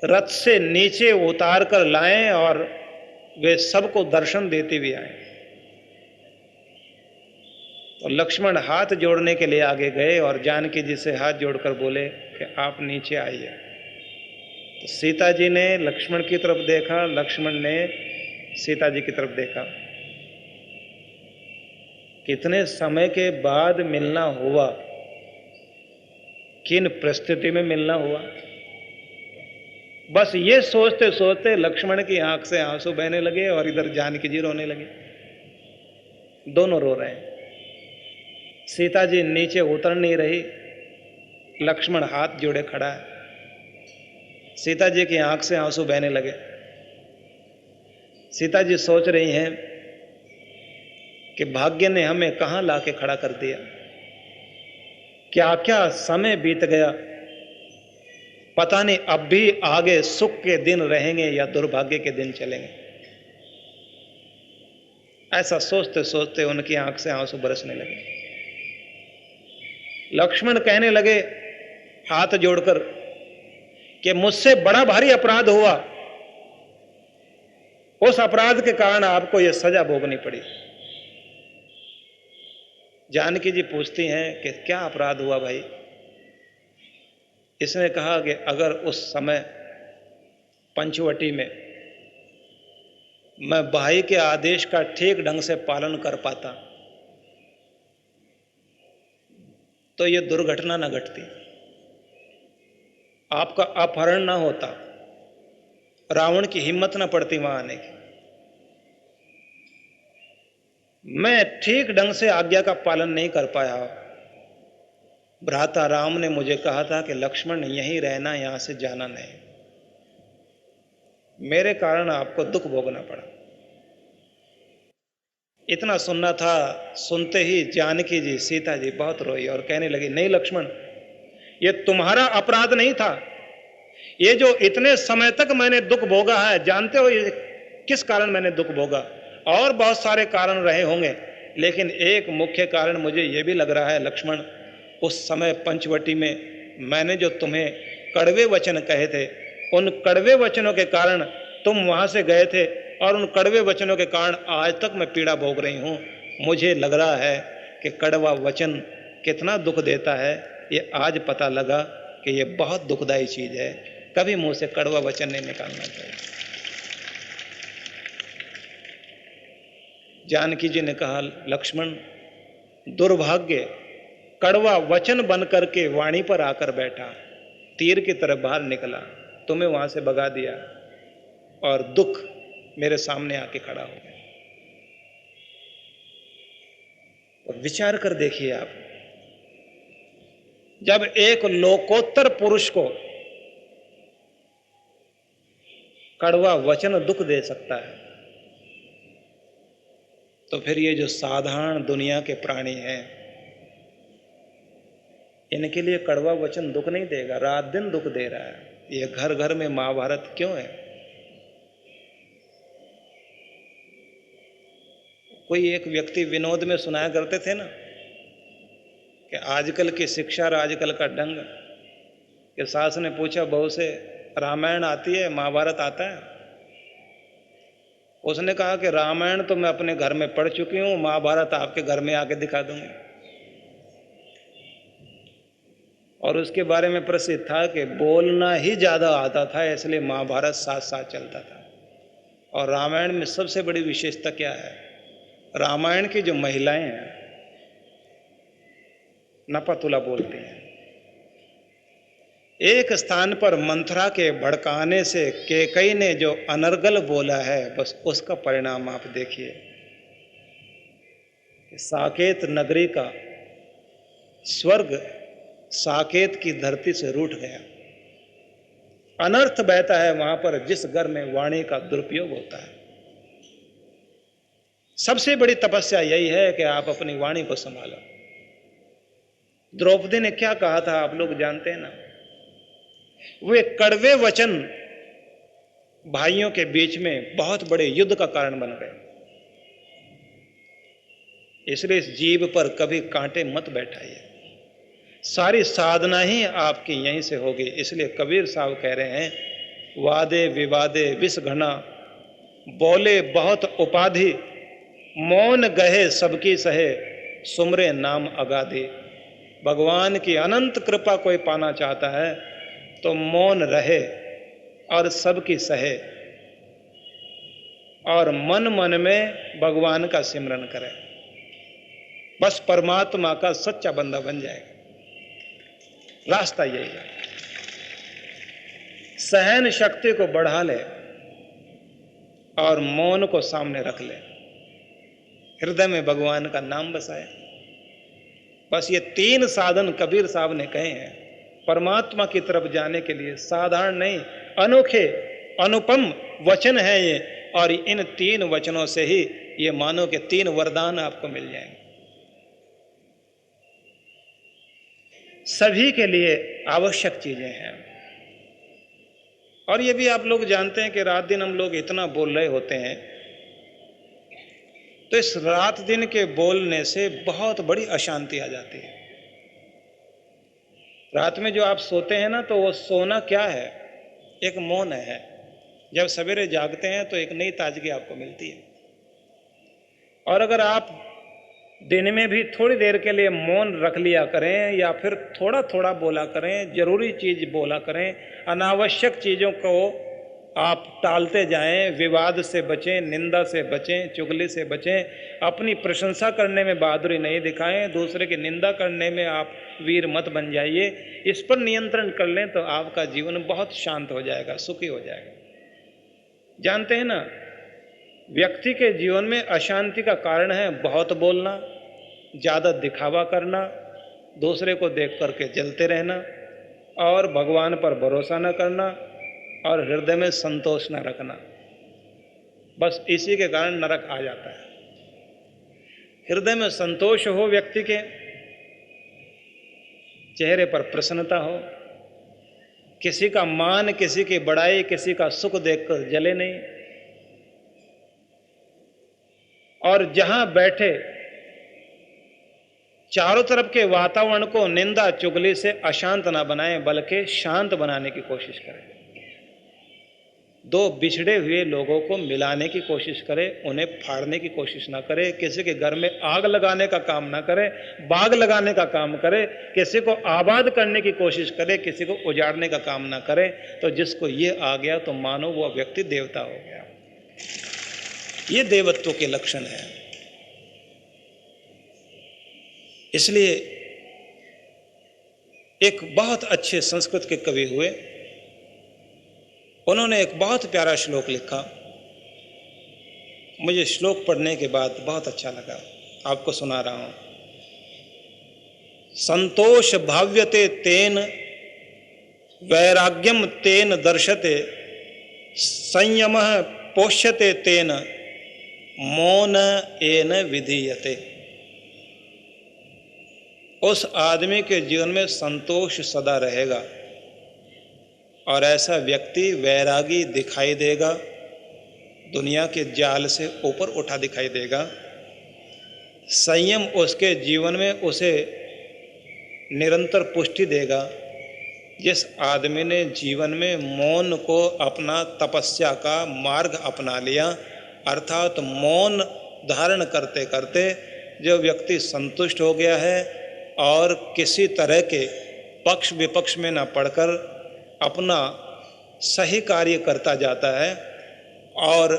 [SPEAKER 1] रथ से नीचे उतार कर लाएं और वे सबको दर्शन देते हुए आए। तो लक्ष्मण हाथ जोड़ने के लिए आगे गए और जानकी जी से हाथ जोड़कर बोले कि आप नीचे आइए। तो सीता जी ने लक्ष्मण की तरफ देखा, लक्ष्मण ने सीता जी की तरफ देखा। कितने समय के बाद मिलना हुआ, किन परिस्थिति में मिलना हुआ, बस ये सोचते सोचते लक्ष्मण की आंख से आंसू बहने लगे और इधर जानकी जी रोने लगे। दोनों रो रहे हैं। सीता जी नीचे उतर नहीं रही, लक्ष्मण हाथ जोड़े खड़ा है। सीता जी की आंख से आंसू बहने लगे। सीता जी सोच रही हैं कि भाग्य ने हमें कहां लाके खड़ा कर दिया, क्या क्या समय बीत गया, पता नहीं अब भी आगे सुख के दिन रहेंगे या दुर्भाग्य के दिन चलेंगे। ऐसा सोचते सोचते उनकी आंख से आंसू बरसने लगे। लक्ष्मण कहने लगे हाथ जोड़कर कि मुझसे बड़ा भारी अपराध हुआ, उस अपराध के कारण आपको यह सजा भोगनी पड़ी। जानकी जी पूछती हैं कि क्या अपराध हुआ भाई? इसने कहा कि अगर उस समय पंचवटी में मैं भाई के आदेश का ठीक ढंग से पालन कर पाता तो यह दुर्घटना न घटती, आपका अपहरण ना होता, रावण की हिम्मत ना पड़ती वहां आने की। मैं ठीक ढंग से आज्ञा का पालन नहीं कर पाया। भ्राता राम ने मुझे कहा था कि लक्ष्मण यहीं रहना, यहां से जाना नहीं। मेरे कारण आपको दुख भोगना पड़ा। इतना सुनना था, सुनते ही जानकी जी, सीता जी बहुत रोई और कहने लगी, नहीं लक्ष्मण, ये तुम्हारा अपराध नहीं था। ये जो इतने समय तक मैंने दुख भोगा है, जानते हो ये किस कारण मैंने दुख भोगा? और बहुत सारे कारण रहे होंगे, लेकिन एक मुख्य कारण मुझे यह भी लग रहा है लक्ष्मण, उस समय पंचवटी में मैंने जो तुम्हें कड़वे वचन कहे थे, उन कड़वे वचनों के कारण तुम वहां से गए थे, और उन कड़वे वचनों के कारण आज तक मैं पीड़ा भोग रही हूं। मुझे लग रहा है कि कड़वा वचन कितना दुख देता है, ये आज पता लगा कि ये बहुत दुखदाई चीज है। कभी मुंह से कड़वा वचन नहीं निकालना चाहिए। जानकी जी ने कहा, लक्ष्मण, दुर्भाग्य कड़वा वचन बन करके वाणी पर आकर बैठा, तीर की तरफ बाहर निकला, तुम्हें वहां से भगा दिया और दुख मेरे सामने आके खड़ा हो गया। और विचार कर देखिए आप, जब एक लोकोत्तर पुरुष को कड़वा वचन दुख दे सकता है, तो फिर ये जो साधारण दुनिया के प्राणी हैं, इनके लिए कड़वा वचन दुख नहीं देगा, रात दिन दुख दे रहा है। ये घर घर में महाभारत क्यों है? कोई एक व्यक्ति विनोद में सुनाया करते थे ना कि आजकल की शिक्षा और आजकल का ढंग, कि सास ने पूछा बहू से, रामायण आती है, महाभारत आता है? उसने कहा कि रामायण तो मैं अपने घर में पढ़ चुकी हूं, महाभारत आपके घर में आके दिखा दूंगी। और उसके बारे में प्रसिद्ध था कि बोलना ही ज्यादा आता था, इसलिए महाभारत साथ साथ चलता था। और रामायण में सबसे बड़ी विशेषता क्या है? रामायण की जो महिलाएं हैं, नपतुला बोलती हैं। एक स्थान पर मंथरा के भड़काने से कैकेयी ने जो अनर्गल बोला है, बस उसका परिणाम आप देखिए कि साकेत नगरी का स्वर्ग साकेत की धरती से रूठ गया। अनर्थ बहता है वहां पर जिस घर में वाणी का दुरुपयोग होता है। सबसे बड़ी तपस्या यही है कि आप अपनी वाणी को संभालो। द्रौपदी ने क्या कहा था आप लोग जानते हैं ना? वे कड़वे वचन भाइयों के बीच में बहुत बड़े युद्ध का कारण बन गए। इसलिए इस जीभ पर कभी कांटे मत बैठाइए, सारी साधना ही आपकी यहीं से होगी। इसलिए कबीर साहब कह रहे हैं, वादे विवादे विष घना, बोले बहुत उपाधि, मौन गहे सबकी सहे, सुमरे नाम अगाधि। भगवान की अनंत कृपा कोई पाना चाहता है तो मौन रहे और सबकी सहे, और मन मन में भगवान का सिमरन करे, बस परमात्मा का सच्चा बंदा बन जाएगा। रास्ता यही है। सहन शक्ति को बढ़ा ले और मौन को सामने रख ले, हृदय में भगवान का नाम बसाए। बस ये 3 साधन कबीर साहब ने कहे हैं परमात्मा की तरफ जाने के लिए। साधारण नहीं, अनोखे अनुपम वचन है ये, और इन 3 वचनों से ही ये मानो के 3 वरदान आपको मिल जाएंगे। सभी के लिए आवश्यक चीजें हैं। और ये भी आप लोग जानते हैं कि रात दिन हम लोग इतना बोल रहे होते हैं, तो इस रात दिन के बोलने से बहुत बड़ी अशांति आ जाती है। रात में जो आप सोते हैं ना, तो वो सोना क्या है? एक मौन है। जब सवेरे जागते हैं तो एक नई ताजगी आपको मिलती है। और अगर आप दिन में भी थोड़ी देर के लिए मौन रख लिया करें, या फिर थोड़ा थोड़ा बोला करें, जरूरी चीज बोला करें, अनावश्यक चीजों को आप टालते जाएं, विवाद से बचें, निंदा से बचें, चुगली से बचें, अपनी प्रशंसा करने में बहादुरी नहीं दिखाएं, दूसरे की निंदा करने में आप वीर मत बन जाइए। इस पर नियंत्रण कर लें तो आपका जीवन बहुत शांत हो जाएगा, सुखी हो जाएगा। जानते हैं ना, व्यक्ति के जीवन में अशांति का कारण है बहुत बोलना, ज्यादा दिखावा करना, दूसरे को देख करके जलते रहना, और भगवान पर भरोसा न करना, और हृदय में संतोष न रखना, बस इसी के कारण नरक आ जाता है। हृदय में संतोष हो, व्यक्ति के चेहरे पर प्रसन्नता हो, किसी का मान, किसी की बड़ाई, किसी का सुख देखकर जले नहीं, और जहां बैठे चारों तरफ के वातावरण को निंदा चुगली से अशांत ना बनाएं, बल्कि शांत बनाने की कोशिश करें। दो बिछड़े हुए लोगों को मिलाने की कोशिश करें, उन्हें फाड़ने की कोशिश ना करें। किसी के घर में आग लगाने का काम ना करें, बाग लगाने का काम करें। किसी को आबाद करने की कोशिश करें, किसी को उजाड़ने का काम ना करें। तो जिसको ये आ गया तो मानो वो व्यक्ति देवता हो गया। ये देवत्व के लक्षण है। इसलिए एक बहुत अच्छे संस्कृत के कवि हुए, उन्होंने एक बहुत प्यारा श्लोक लिखा। मुझे श्लोक पढ़ने के बाद बहुत अच्छा लगा, आपको सुना रहा हूं। संतोष भाव्यते तेन वैराग्यम तेन दर्शते, संयमः पोष्यते तेन मौन एन विधीयते। उस आदमी के जीवन में संतोष सदा रहेगा और ऐसा व्यक्ति वैरागी दिखाई देगा, दुनिया के जाल से ऊपर उठा दिखाई देगा। संयम उसके जीवन में उसे निरंतर पुष्टि देगा। जिस आदमी ने जीवन में मौन को अपना तपस्या का मार्ग अपना लिया, अर्थात मौन धारण करते करते जो व्यक्ति संतुष्ट हो गया है और किसी तरह के पक्ष विपक्ष में न पड़कर अपना सही कार्य करता जाता है और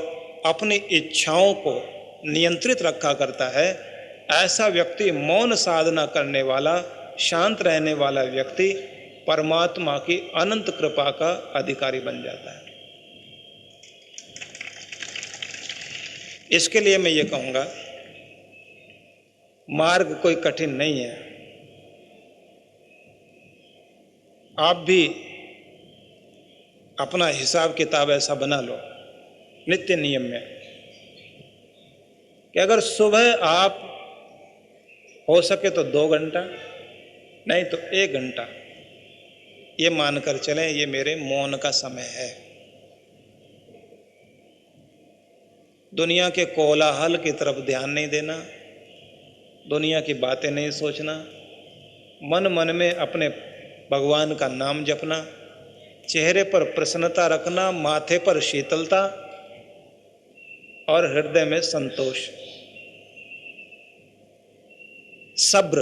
[SPEAKER 1] अपनी इच्छाओं को नियंत्रित रखा करता है, ऐसा व्यक्ति, मौन साधना करने वाला, शांत रहने वाला व्यक्ति परमात्मा की अनंत कृपा का अधिकारी बन जाता है। इसके लिए मैं ये कहूँगा, मार्ग कोई कठिन नहीं है। आप भी अपना हिसाब किताब ऐसा बना लो नित्य नियम में कि अगर सुबह आप हो सके तो 2 घंटा, नहीं तो 1 घंटा ये मानकर चलें ये मेरे मौन का समय है। दुनिया के कोलाहल की तरफ ध्यान नहीं देना, दुनिया की बातें नहीं सोचना, मन मन में अपने भगवान का नाम जपना, चेहरे पर प्रसन्नता रखना, माथे पर शीतलता और हृदय में संतोष, सब्र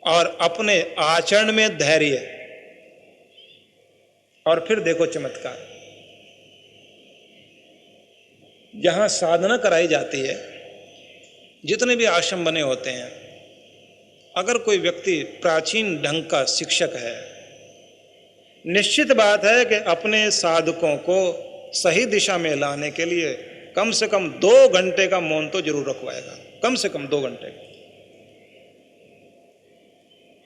[SPEAKER 1] और अपने आचरण में धैर्य। और फिर देखो चमत्कार, जहां साधना कराई जाती है, जितने भी आश्रम बने होते हैं, अगर कोई व्यक्ति प्राचीन ढंग का शिक्षक है, निश्चित बात है कि अपने साधकों को सही दिशा में लाने के लिए कम से कम 2 घंटे का मौन तो जरूर रखवाएगा, कम से कम 2 घंटे।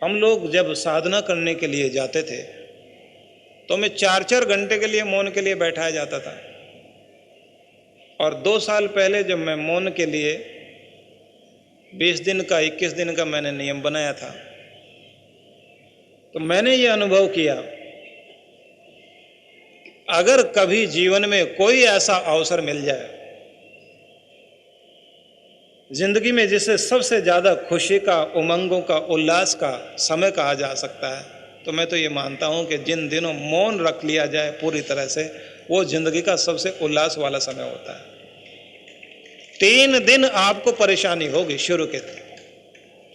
[SPEAKER 1] हम लोग जब साधना करने के लिए जाते थे तो हमें 4-4 घंटे के लिए मौन के लिए बैठाया जाता था। और 2 साल पहले जब मैं मौन के लिए 20 दिन का, 21 दिन का मैंने नियम बनाया था, तो मैंने ये अनुभव किया, अगर कभी जीवन में कोई ऐसा अवसर मिल जाए जिंदगी में जिसे सबसे ज्यादा खुशी का, उमंगों का, उल्लास का समय कहा जा सकता है, तो मैं तो ये मानता हूं कि जिन दिनों मौन रख लिया जाए पूरी तरह से, वो जिंदगी का सबसे उल्लास वाला समय होता है। 3 दिन आपको परेशानी होगी, शुरू के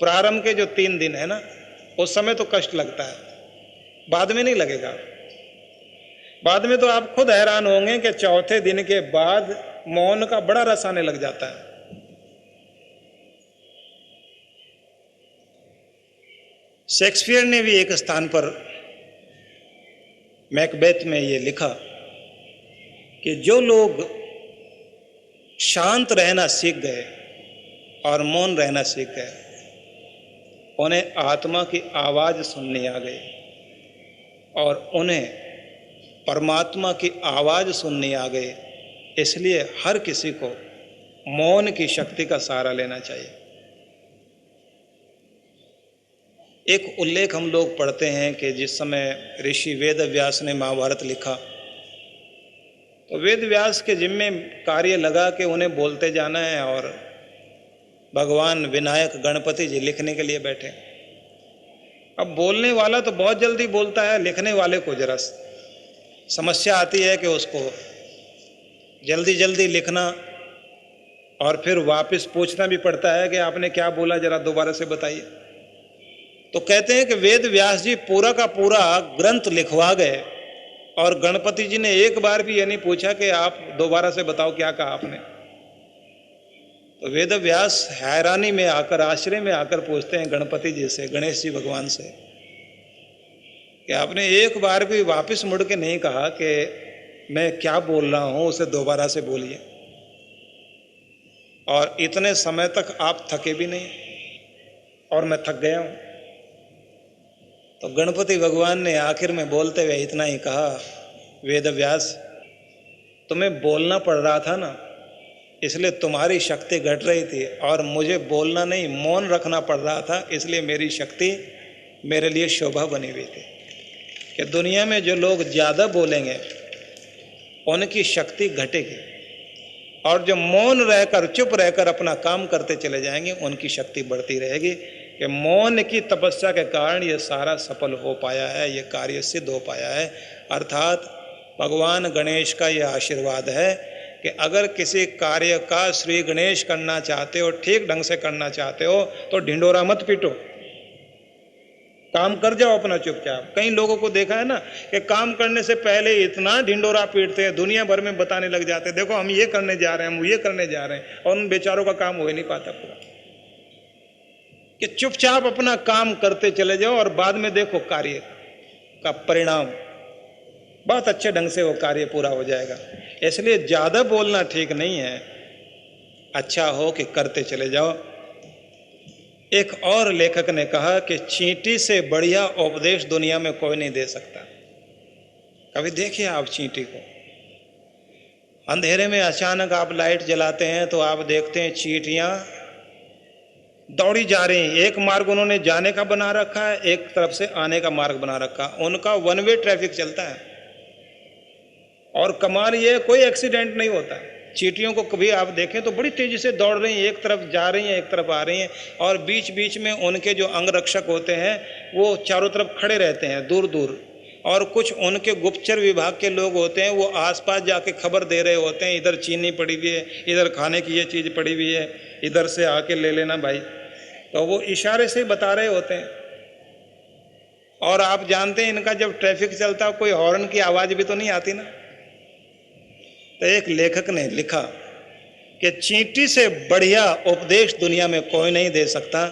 [SPEAKER 1] प्रारंभ के जो 3 दिन है ना, उस समय तो कष्ट लगता है, बाद में नहीं लगेगा। बाद में तो आप खुद हैरान होंगे कि चौथे दिन के बाद मौन का बड़ा रस आने लग जाता है। शेक्सपियर ने भी एक स्थान पर मैकबेथ में ये लिखा कि जो लोग शांत रहना सीख गए और मौन रहना सीख गए, उन्हें आत्मा की आवाज सुननी आ गई और उन्हें परमात्मा की आवाज़ सुननी आ गई। इसलिए हर किसी को मौन की शक्ति का सहारा लेना चाहिए। एक उल्लेख हम लोग पढ़ते हैं कि जिस समय ऋषि वेद व्यास ने महाभारत लिखा, तो वेद व्यास के जिम्मे कार्य लगा कि उन्हें बोलते जाना है, और भगवान विनायक गणपति जी लिखने के लिए बैठे। अब बोलने वाला तो बहुत जल्दी बोलता है, लिखने वाले को जरा समस्या आती है कि उसको जल्दी जल्दी लिखना और फिर वापस पूछना भी पड़ता है कि आपने क्या बोला, जरा दोबारा से बताइए। तो कहते हैं कि वेद व्यास जी पूरा का पूरा ग्रंथ लिखवा गए, और गणपति जी ने एक बार भी ये नहीं पूछा कि आप दोबारा से बताओ क्या कहा आपने। तो वेद व्यास हैरानी में आकर, आश्चर्य में आकर पूछते हैं गणपति जी से, गणेश जी भगवान से, कि आपने एक बार भी वापस मुड़ के नहीं कहा कि मैं क्या बोल रहा हूं, उसे दोबारा से बोलिए, और इतने समय तक आप थके भी नहीं और मैं थक गया हूं। तो गणपति भगवान ने आखिर में बोलते हुए इतना ही कहा, वेद व्यास, तुम्हें बोलना पड़ रहा था ना, इसलिए तुम्हारी शक्ति घट रही थी, और मुझे बोलना नहीं, मौन रखना पड़ रहा था, इसलिए मेरी शक्ति मेरे लिए शोभा बनी हुई थी कि दुनिया में जो लोग ज़्यादा बोलेंगे उनकी शक्ति घटेगी, और जो मौन रहकर, चुप रहकर अपना काम करते चले जाएंगे उनकी शक्ति बढ़ती रहेगी। कि मौन की तपस्या के कारण ये सारा सफल हो पाया है, ये कार्य सिद्ध हो पाया है। अर्थात भगवान गणेश का यह आशीर्वाद है कि अगर किसी कार्य का श्री गणेश करना चाहते हो, ठीक ढंग से करना चाहते हो, तो ढिंडोरा मत पीटो, काम कर जाओ अपना चुपचाप। कई लोगों को देखा है ना कि काम करने से पहले इतना ढिंडोरा पीटते हैं, दुनिया भर में बताने लग जाते हैं, देखो हम ये करने जा रहे हैं, हम ये करने जा रहे हैं, और उन बेचारों का काम हो ही नहीं पाता पूरा। कि चुपचाप अपना काम करते चले जाओ, और बाद में देखो कार्य का परिणाम, बहुत अच्छे ढंग से वो कार्य पूरा हो जाएगा। इसलिए ज़्यादा बोलना ठीक नहीं है, अच्छा हो कि करते चले जाओ। एक और लेखक ने कहा कि चींटी से बढ़िया उपदेश दुनिया में कोई नहीं दे सकता। कभी देखिए आप चींटी को, अंधेरे में अचानक आप लाइट जलाते हैं तो आप देखते हैं चींटियां दौड़ी जा रही हैं। एक मार्ग उन्होंने जाने का बना रखा है, एक तरफ से आने का मार्ग बना रखा, उनका वन वे ट्रैफिक चलता है, और कमाल ये कोई एक्सीडेंट नहीं होता। चींटियों को कभी आप देखें तो बड़ी तेजी से दौड़ रही हैं, एक तरफ जा रही हैं, एक तरफ आ रही हैं, और बीच बीच में उनके जो अंगरक्षक होते हैं वो चारों तरफ खड़े रहते हैं दूर दूर, और कुछ उनके गुप्तचर विभाग के लोग होते हैं, वो आसपास जाके खबर दे रहे होते हैं, इधर चीनी पड़ी हुई है, इधर खाने की ये चीज़ पड़ी हुई है, इधर से आके ले लेना भाई। तो वो इशारे से बता रहे होते हैं। और आप जानते हैं इनका जब ट्रैफिक चलता कोई हॉर्न की आवाज़ भी तो नहीं आती ना। तो एक लेखक ने लिखा कि चींटी से बढ़िया उपदेश दुनिया में कोई नहीं दे सकता,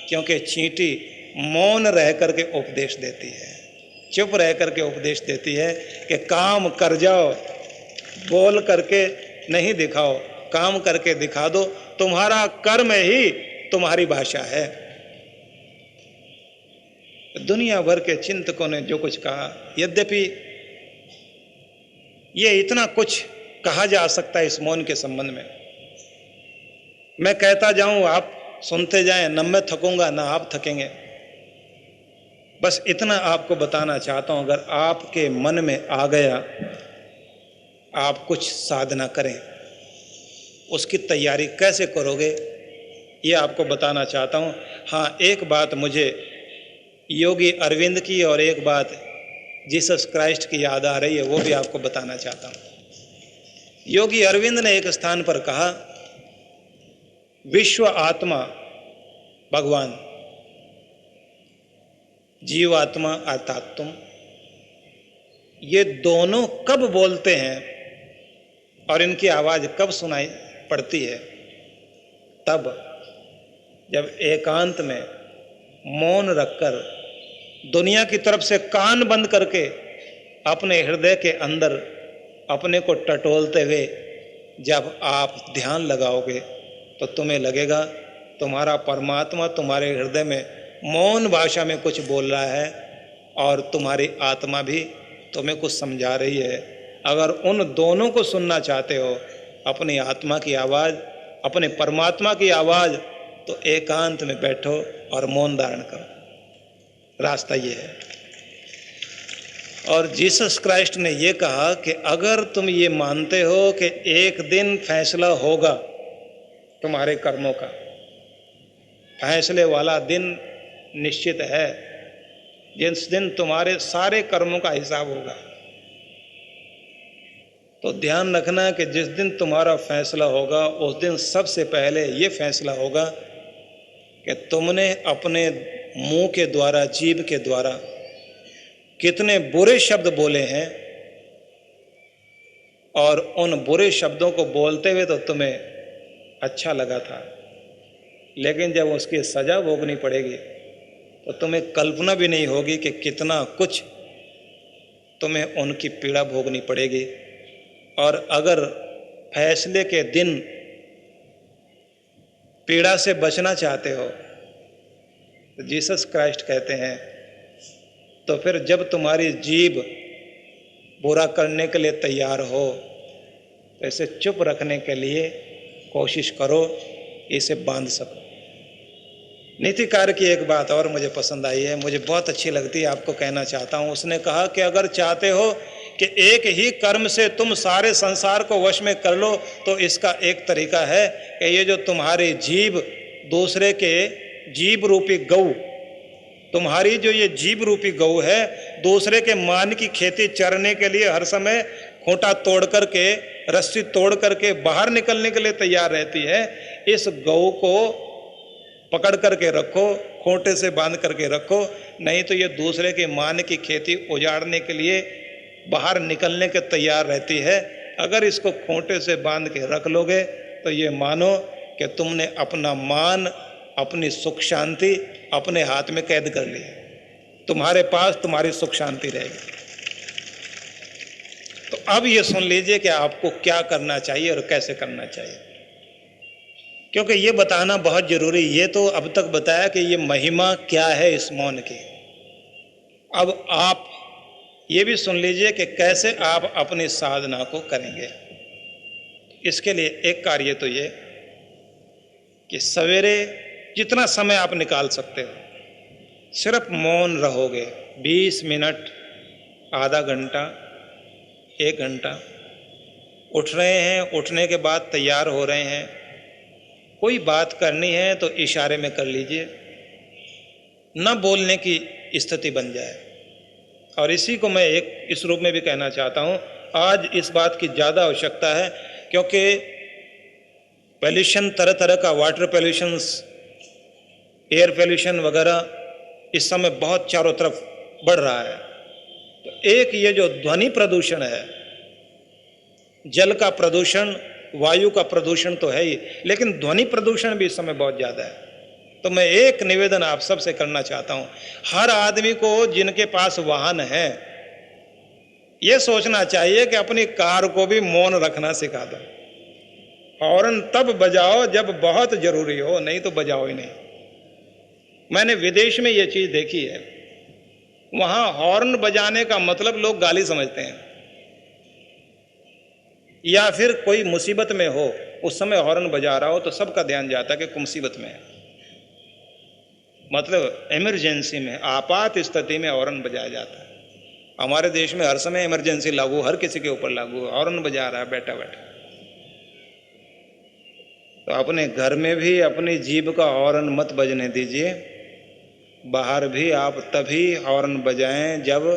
[SPEAKER 1] क्योंकि चींटी मौन रह करके उपदेश देती है, चुप रह करके उपदेश देती है कि काम कर जाओ, बोल करके नहीं दिखाओ, काम करके दिखा दो, तुम्हारा कर्म ही तुम्हारी भाषा है। दुनिया भर के चिंतकों ने जो कुछ कहा, यद्यपि ये इतना कुछ कहा जा सकता है इस मौन के संबंध में, मैं कहता जाऊं, आप सुनते जाएं, न मैं थकूंगा ना आप थकेंगे। बस इतना आपको बताना चाहता हूं, अगर आपके मन में आ गया, आप कुछ साधना करें, उसकी तैयारी कैसे करोगे ये आपको बताना चाहता हूं। हाँ, एक बात मुझे योगी अरविंद की और एक बात जीसस क्राइस्ट की याद आ रही है, वो भी आपको बताना चाहता हूं। योगी अरविंद ने एक स्थान पर कहा, विश्व आत्मा भगवान, जीवात्मा अर्थात तुम, ये दोनों कब बोलते हैं और इनकी आवाज कब सुनाई पड़ती है? तब जब एकांत में मौन रखकर, दुनिया की तरफ से कान बंद करके, अपने हृदय के अंदर अपने को टटोलते हुए जब आप ध्यान लगाओगे, तो तुम्हें लगेगा तुम्हारा परमात्मा तुम्हारे हृदय में मौन भाषा में कुछ बोल रहा है, और तुम्हारी आत्मा भी तुम्हें कुछ समझा रही है। अगर उन दोनों को सुनना चाहते हो, अपनी आत्मा की आवाज़, अपने परमात्मा की आवाज़, तो एकांत में बैठो और मौन धारण करो। रास्ता ये है। और जीसस क्राइस्ट ने ये कहा कि अगर तुम ये मानते हो कि एक दिन फैसला होगा तुम्हारे कर्मों का, फैसले वाला दिन निश्चित है, जिस दिन तुम्हारे सारे कर्मों का हिसाब होगा, तो ध्यान रखना कि जिस दिन तुम्हारा फैसला होगा उस दिन सबसे पहले ये फैसला होगा कि तुमने अपने मुंह के द्वारा, जीभ के द्वारा कितने बुरे शब्द बोले हैं, और उन बुरे शब्दों को बोलते हुए तो तुम्हें अच्छा लगा था, लेकिन जब उसकी सज़ा भोगनी पड़ेगी तो तुम्हें कल्पना भी नहीं होगी कि कितना कुछ तुम्हें उनकी पीड़ा भोगनी पड़ेगी। और अगर फैसले के दिन पीड़ा से बचना चाहते हो तो जीसस क्राइस्ट कहते हैं, तो फिर जब तुम्हारी जीभ बुरा करने के लिए तैयार हो तो इसे चुप रखने के लिए कोशिश करो, इसे बांध सको। नीतिकार की एक बात और मुझे पसंद आई है, मुझे बहुत अच्छी लगती है, आपको कहना चाहता हूँ। उसने कहा कि अगर चाहते हो कि एक ही कर्म से तुम सारे संसार को वश में कर लो, तो इसका एक तरीका है कि ये जो तुम्हारी जीभ, दूसरे के जीभ रूपी गऊ, तुम्हारी जो ये जीभ रूपी गऊ है, दूसरे के मान की खेती चरने के लिए हर समय खूंटा तोड़ करके, रस्सी तोड़ करके बाहर निकलने के लिए तैयार रहती है। इस गऊ को पकड़ करके रखो, खूंटे से बांध करके रखो, नहीं तो ये दूसरे के मान की खेती उजाड़ने के लिए बाहर निकलने के तैयार रहती है। अगर इसको खूंटे से बांध के रख लोगे तो ये मानो कि तुमने अपना मान, अपनी सुख शांति अपने हाथ में कैद कर ली, तुम्हारे पास तुम्हारी सुख शांति रहेगी। तो अब ये सुन लीजिए कि आपको क्या करना चाहिए और कैसे करना चाहिए, क्योंकि ये बताना बहुत जरूरी। ये तो अब तक बताया कि ये महिमा क्या है इस मौन की। अब आप ये भी सुन लीजिए कि कैसे आप अपनी साधना को करेंगे। इसके लिए एक कार्य तो ये कि सवेरे जितना समय आप निकाल सकते हो, सिर्फ मौन रहोगे। 20 मिनट, आधा घंटा, 1 घंटा। उठ रहे हैं, उठने के बाद तैयार हो रहे हैं, कोई बात करनी है तो इशारे में कर लीजिए, न बोलने की स्थिति बन जाए। और इसी को मैं एक इस रूप में भी कहना चाहता हूँ, आज इस बात की ज़्यादा आवश्यकता है, क्योंकि पोल्यूशन, तरह तरह का वाटर पोल्यूशन, एयर पोल्यूशन वगैरह इस समय बहुत चारों तरफ बढ़ रहा है। तो एक ये जो ध्वनि प्रदूषण है, जल का प्रदूषण, वायु का प्रदूषण तो है ही, लेकिन ध्वनि प्रदूषण भी इस समय बहुत ज़्यादा है। तो मैं एक निवेदन आप सबसे करना चाहता हूँ, हर आदमी को, जिनके पास वाहन है, ये सोचना चाहिए कि अपनी कार को भी मौन रखना सिखा दो। हॉर्न तब बजाओ जब बहुत जरूरी हो, नहीं तो बजाओ ही नहीं। मैंने विदेश में ये चीज़ देखी है, वहाँ हॉर्न बजाने का मतलब लोग गाली समझते हैं, या फिर कोई मुसीबत में हो उस समय हॉर्न बजा रहा हो तो सबका ध्यान जाता है कि मुसीबत में है, मतलब इमरजेंसी में, आपात स्थिति में हॉर्न बजाया जाता है। हमारे देश में हर समय इमरजेंसी लागू, हर किसी के ऊपर लागू, हॉर्न बजा रहा है बैठा बैठा। तो अपने घर में भी अपनी जीभ का हॉर्न मत बजने दीजिए, बाहर भी आप तभी हॉर्न बजाएं जब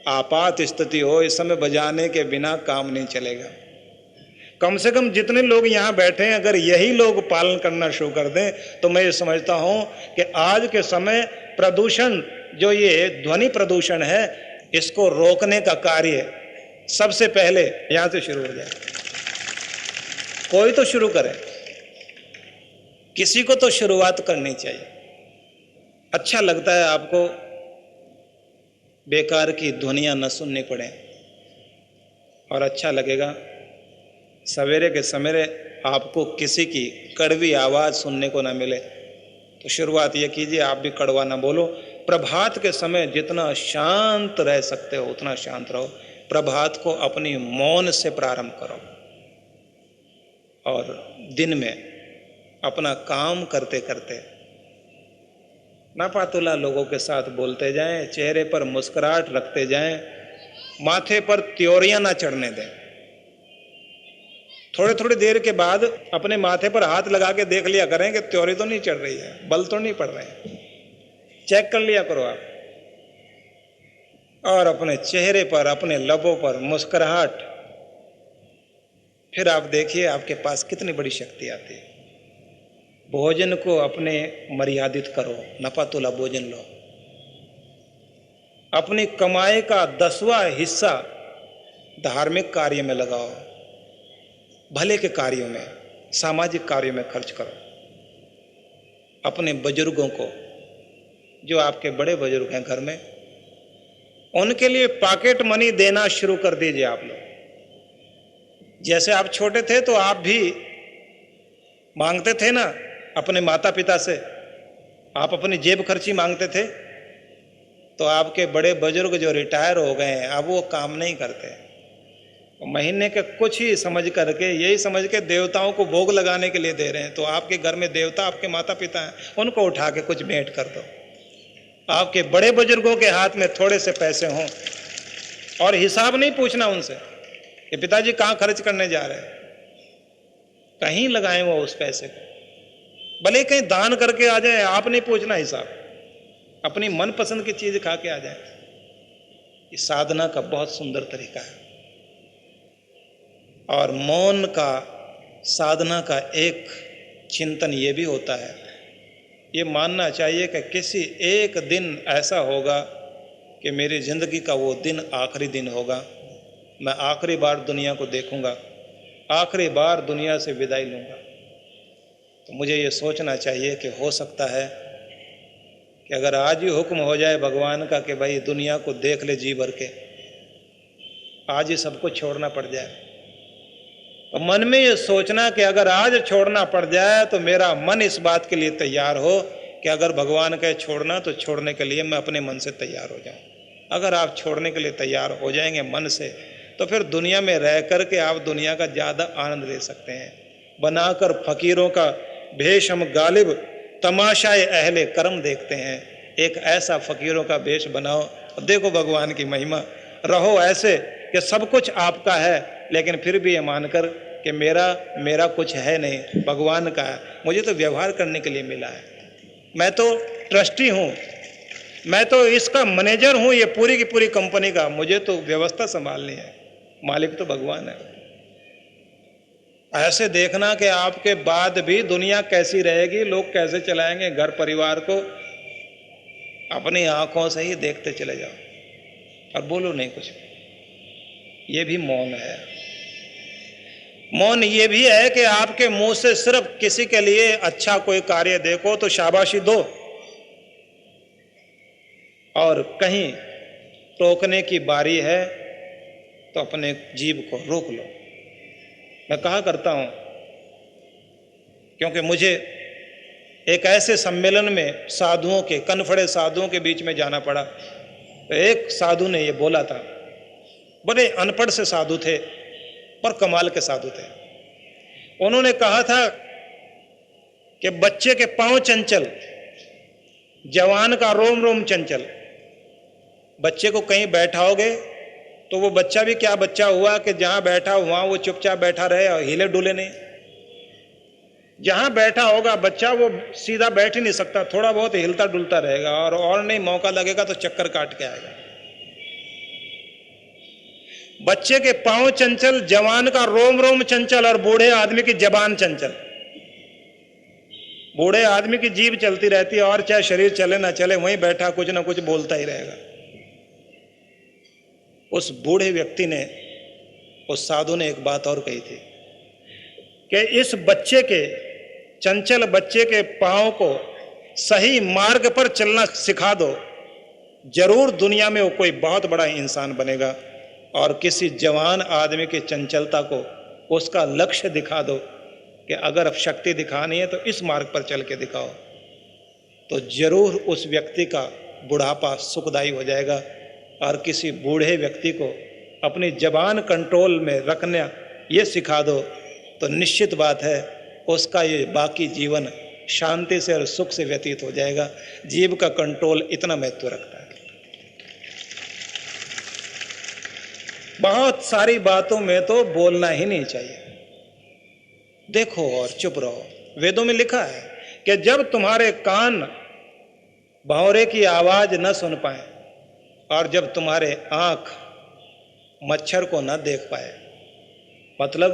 [SPEAKER 1] आपात स्थिति हो। इस समय बजाने के बिना काम नहीं चलेगा। कम से कम जितने लोग यहाँ बैठे हैं, अगर यही लोग पालन करना शुरू कर दें तो मैं ये समझता हूँ कि आज के समय प्रदूषण, जो ये ध्वनि प्रदूषण है, इसको रोकने का कार्य सबसे पहले यहाँ से शुरू हो जाए। कोई तो शुरू करे, किसी को तो शुरुआत करनी चाहिए। अच्छा लगता है आपको बेकार की ध्वनियाँ न सुननी पड़े, और अच्छा लगेगा सवेरे के सवेरे आपको किसी की कड़वी आवाज़ सुनने को ना मिले। तो शुरुआत ये कीजिए, आप भी कड़वा ना बोलो, प्रभात के समय जितना शांत रह सकते हो उतना शांत रहो। प्रभात को अपनी मौन से प्रारंभ करो और दिन में अपना काम करते करते नापातुला लोगों के साथ बोलते जाएं, चेहरे पर मुस्कुराहट रखते जाएं, माथे पर त्योरियां ना चढ़ने दें। थोड़ी थोड़ी देर के बाद अपने माथे पर हाथ लगा के देख लिया करें कि त्योरी तो नहीं चढ़ रही है, बल तो नहीं पड़ रहे हैं, चेक कर लिया करो आप। और अपने चेहरे पर, अपने लबों पर मुस्कुराहट, फिर आप देखिए आपके पास कितनी बड़ी शक्ति आती है। भोजन को अपने मर्यादित करो, नपातुला भोजन लो। अपनी कमाई का 10वां हिस्सा धार्मिक कार्य में लगाओ, भले के कार्यों में, सामाजिक कार्यों में खर्च करो। अपने बुजुर्गों को, जो आपके बड़े बुजुर्ग हैं घर में, उनके लिए पॉकेट मनी देना शुरू कर दीजिए आप लोग। जैसे आप छोटे थे तो आप भी मांगते थे ना अपने माता पिता से, आप अपनी जेब खर्ची मांगते थे। तो आपके बड़े बुजुर्ग जो रिटायर हो गए हैं अब वो काम नहीं करते, महीने के कुछ ही समझ करके, यही समझ के देवताओं को भोग लगाने के लिए दे रहे हैं। तो आपके घर में देवता आपके माता पिता हैं, उनको उठा के कुछ भेंट कर दो। आपके बड़े बुजुर्गों के हाथ में थोड़े से पैसे हों और हिसाब नहीं पूछना उनसे कि पिताजी कहाँ खर्च करने जा रहे हैं, कहीं लगाएं वो उस पैसे को, भले कहीं दान करके आ जाए, आप नहीं पूछना हिसाब, अपनी मनपसंद की चीज खा के आ जाए। ये साधना का बहुत सुंदर तरीका है। और मौन का, साधना का एक चिंतन ये भी होता है, ये मानना चाहिए कि किसी एक दिन ऐसा होगा कि मेरी जिंदगी का वो दिन आखिरी दिन होगा, मैं आखिरी बार दुनिया को देखूंगा, आखिरी बार दुनिया से विदाई लूंगा। तो मुझे ये सोचना चाहिए कि हो सकता है कि अगर आज ही हुक्म हो जाए भगवान का कि भाई दुनिया को देख ले जी भर के, आज ही सब कुछ छोड़ना पड़ जाए, तो मन में ये सोचना कि अगर आज छोड़ना पड़ जाए तो मेरा मन इस बात के लिए तैयार हो कि अगर भगवान कहे छोड़ना तो छोड़ने के लिए मैं अपने मन से तैयार हो जाऊं। अगर आप छोड़ने के लिए तैयार हो जाएंगे मन से, तो फिर दुनिया में रह कर के आप दुनिया का ज़्यादा आनंद ले सकते हैं। बनाकर फकीरों का भेष हम गालिब तमाशाए अहले कर्म देखते हैं। एक ऐसा फकीरों का भेष बनाओ और देखो भगवान की महिमा। रहो ऐसे कि सब कुछ आपका है, लेकिन फिर भी ये मानकर कि मेरा कुछ है नहीं, भगवान का है, मुझे तो व्यवहार करने के लिए मिला है, मैं तो ट्रस्टी हूँ, मैं तो इसका मैनेजर हूँ, ये पूरी की पूरी कंपनी का, मुझे तो व्यवस्था संभालनी है, मालिक तो भगवान है। ऐसे देखना कि आपके बाद भी दुनिया कैसी रहेगी, लोग कैसे चलाएंगे घर परिवार को, अपनी आंखों से ही देखते चले जाओ और बोलो नहीं कुछ। ये भी मौन है। मौन ये भी है कि आपके मुंह से सिर्फ किसी के लिए अच्छा कोई कार्य देखो तो शाबाशी दो, और कहीं टोकने की बारी है तो अपने जीभ को रोक लो। मैं कहा करता हूं, क्योंकि मुझे एक ऐसे सम्मेलन में साधुओं के, कनफड़े साधुओं के बीच में जाना पड़ा, तो एक साधु ने ये बोला था, बड़े अनपढ़ से साधु थे पर कमाल के साधु थे। उन्होंने कहा था कि बच्चे के पांव चंचल, जवान का रोम रोम चंचल। बच्चे को कहीं बैठाओगे तो वो बच्चा भी क्या बच्चा हुआ कि जहां बैठा वहां वो चुपचाप बैठा रहे और हिले डुले नहीं। जहां बैठा होगा बच्चा वो सीधा बैठ ही नहीं सकता, थोड़ा बहुत हिलता डुलता रहेगा, और नहीं मौका लगेगा तो चक्कर काट के आएगा। बच्चे के पांव चंचल, जवान का रोम रोम चंचल और बूढ़े आदमी की जबान चंचल। बूढ़े आदमी की जीभ चलती रहती है और चाहे शरीर चले ना चले वहीं बैठा कुछ ना कुछ बोलता ही रहेगा। उस बूढ़े व्यक्ति ने, उस साधु ने एक बात और कही थी कि इस बच्चे के, चंचल बच्चे के पांव को सही मार्ग पर चलना सिखा दो, जरूर दुनिया में वो कोई बहुत बड़ा इंसान बनेगा। और किसी जवान आदमी की चंचलता को उसका लक्ष्य दिखा दो कि अगर अब शक्ति दिखानी है तो इस मार्ग पर चल के दिखाओ, तो जरूर उस व्यक्ति का बुढ़ापा सुखदायी हो जाएगा। और किसी बूढ़े व्यक्ति को अपनी जबान कंट्रोल में रखना ये सिखा दो तो निश्चित बात है उसका ये बाकी जीवन शांति से और सुख से व्यतीत हो जाएगा। जीव का कंट्रोल इतना महत्व रखता है। बहुत सारी बातों में तो बोलना ही नहीं चाहिए, देखो और चुप रहो। वेदों में लिखा है कि जब तुम्हारे कान भौरे की आवाज न सुन पाए और जब तुम्हारे आंख मच्छर को न देख पाए, मतलब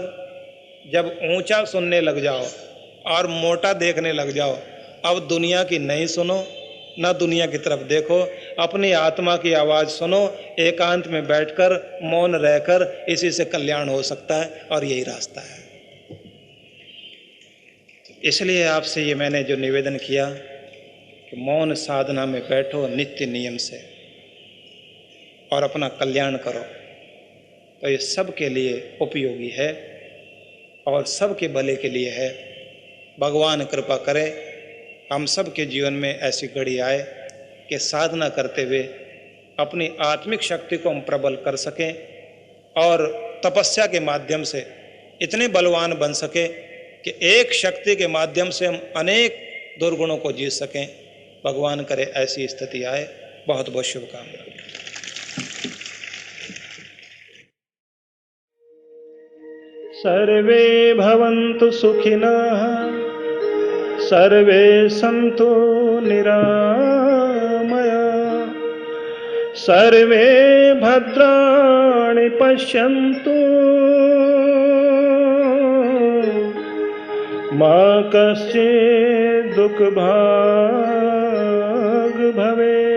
[SPEAKER 1] जब ऊंचा सुनने लग जाओ और मोटा देखने लग जाओ, अब दुनिया की नहीं सुनो, न दुनिया की तरफ देखो, अपनी आत्मा की आवाज सुनो, एकांत में बैठकर मौन रहकर, इसी से कल्याण हो सकता है और यही रास्ता है। इसलिए आपसे ये मैंने जो निवेदन किया कि मौन साधना में बैठो नित्य नियम से और अपना कल्याण करो, तो ये सब के लिए उपयोगी है और सब के भले के लिए है। भगवान कृपा करे हम सब के जीवन में ऐसी घड़ी आए कि साधना करते हुए अपनी आत्मिक शक्ति को हम प्रबल कर सकें और तपस्या के माध्यम से इतने बलवान बन सके कि एक शक्ति के माध्यम से हम अनेक दुर्गुणों को जीत सकें। भगवान करे ऐसी स्थिति आए। बहुत बहुत शुभकामनाएं। सर्वे भवन्तु सुखिनः, सर्वे सन्तु निरामया, सर्वे भद्राणि पश्यन्तु, मा कश्चित् दुःखभाग् भवेत्।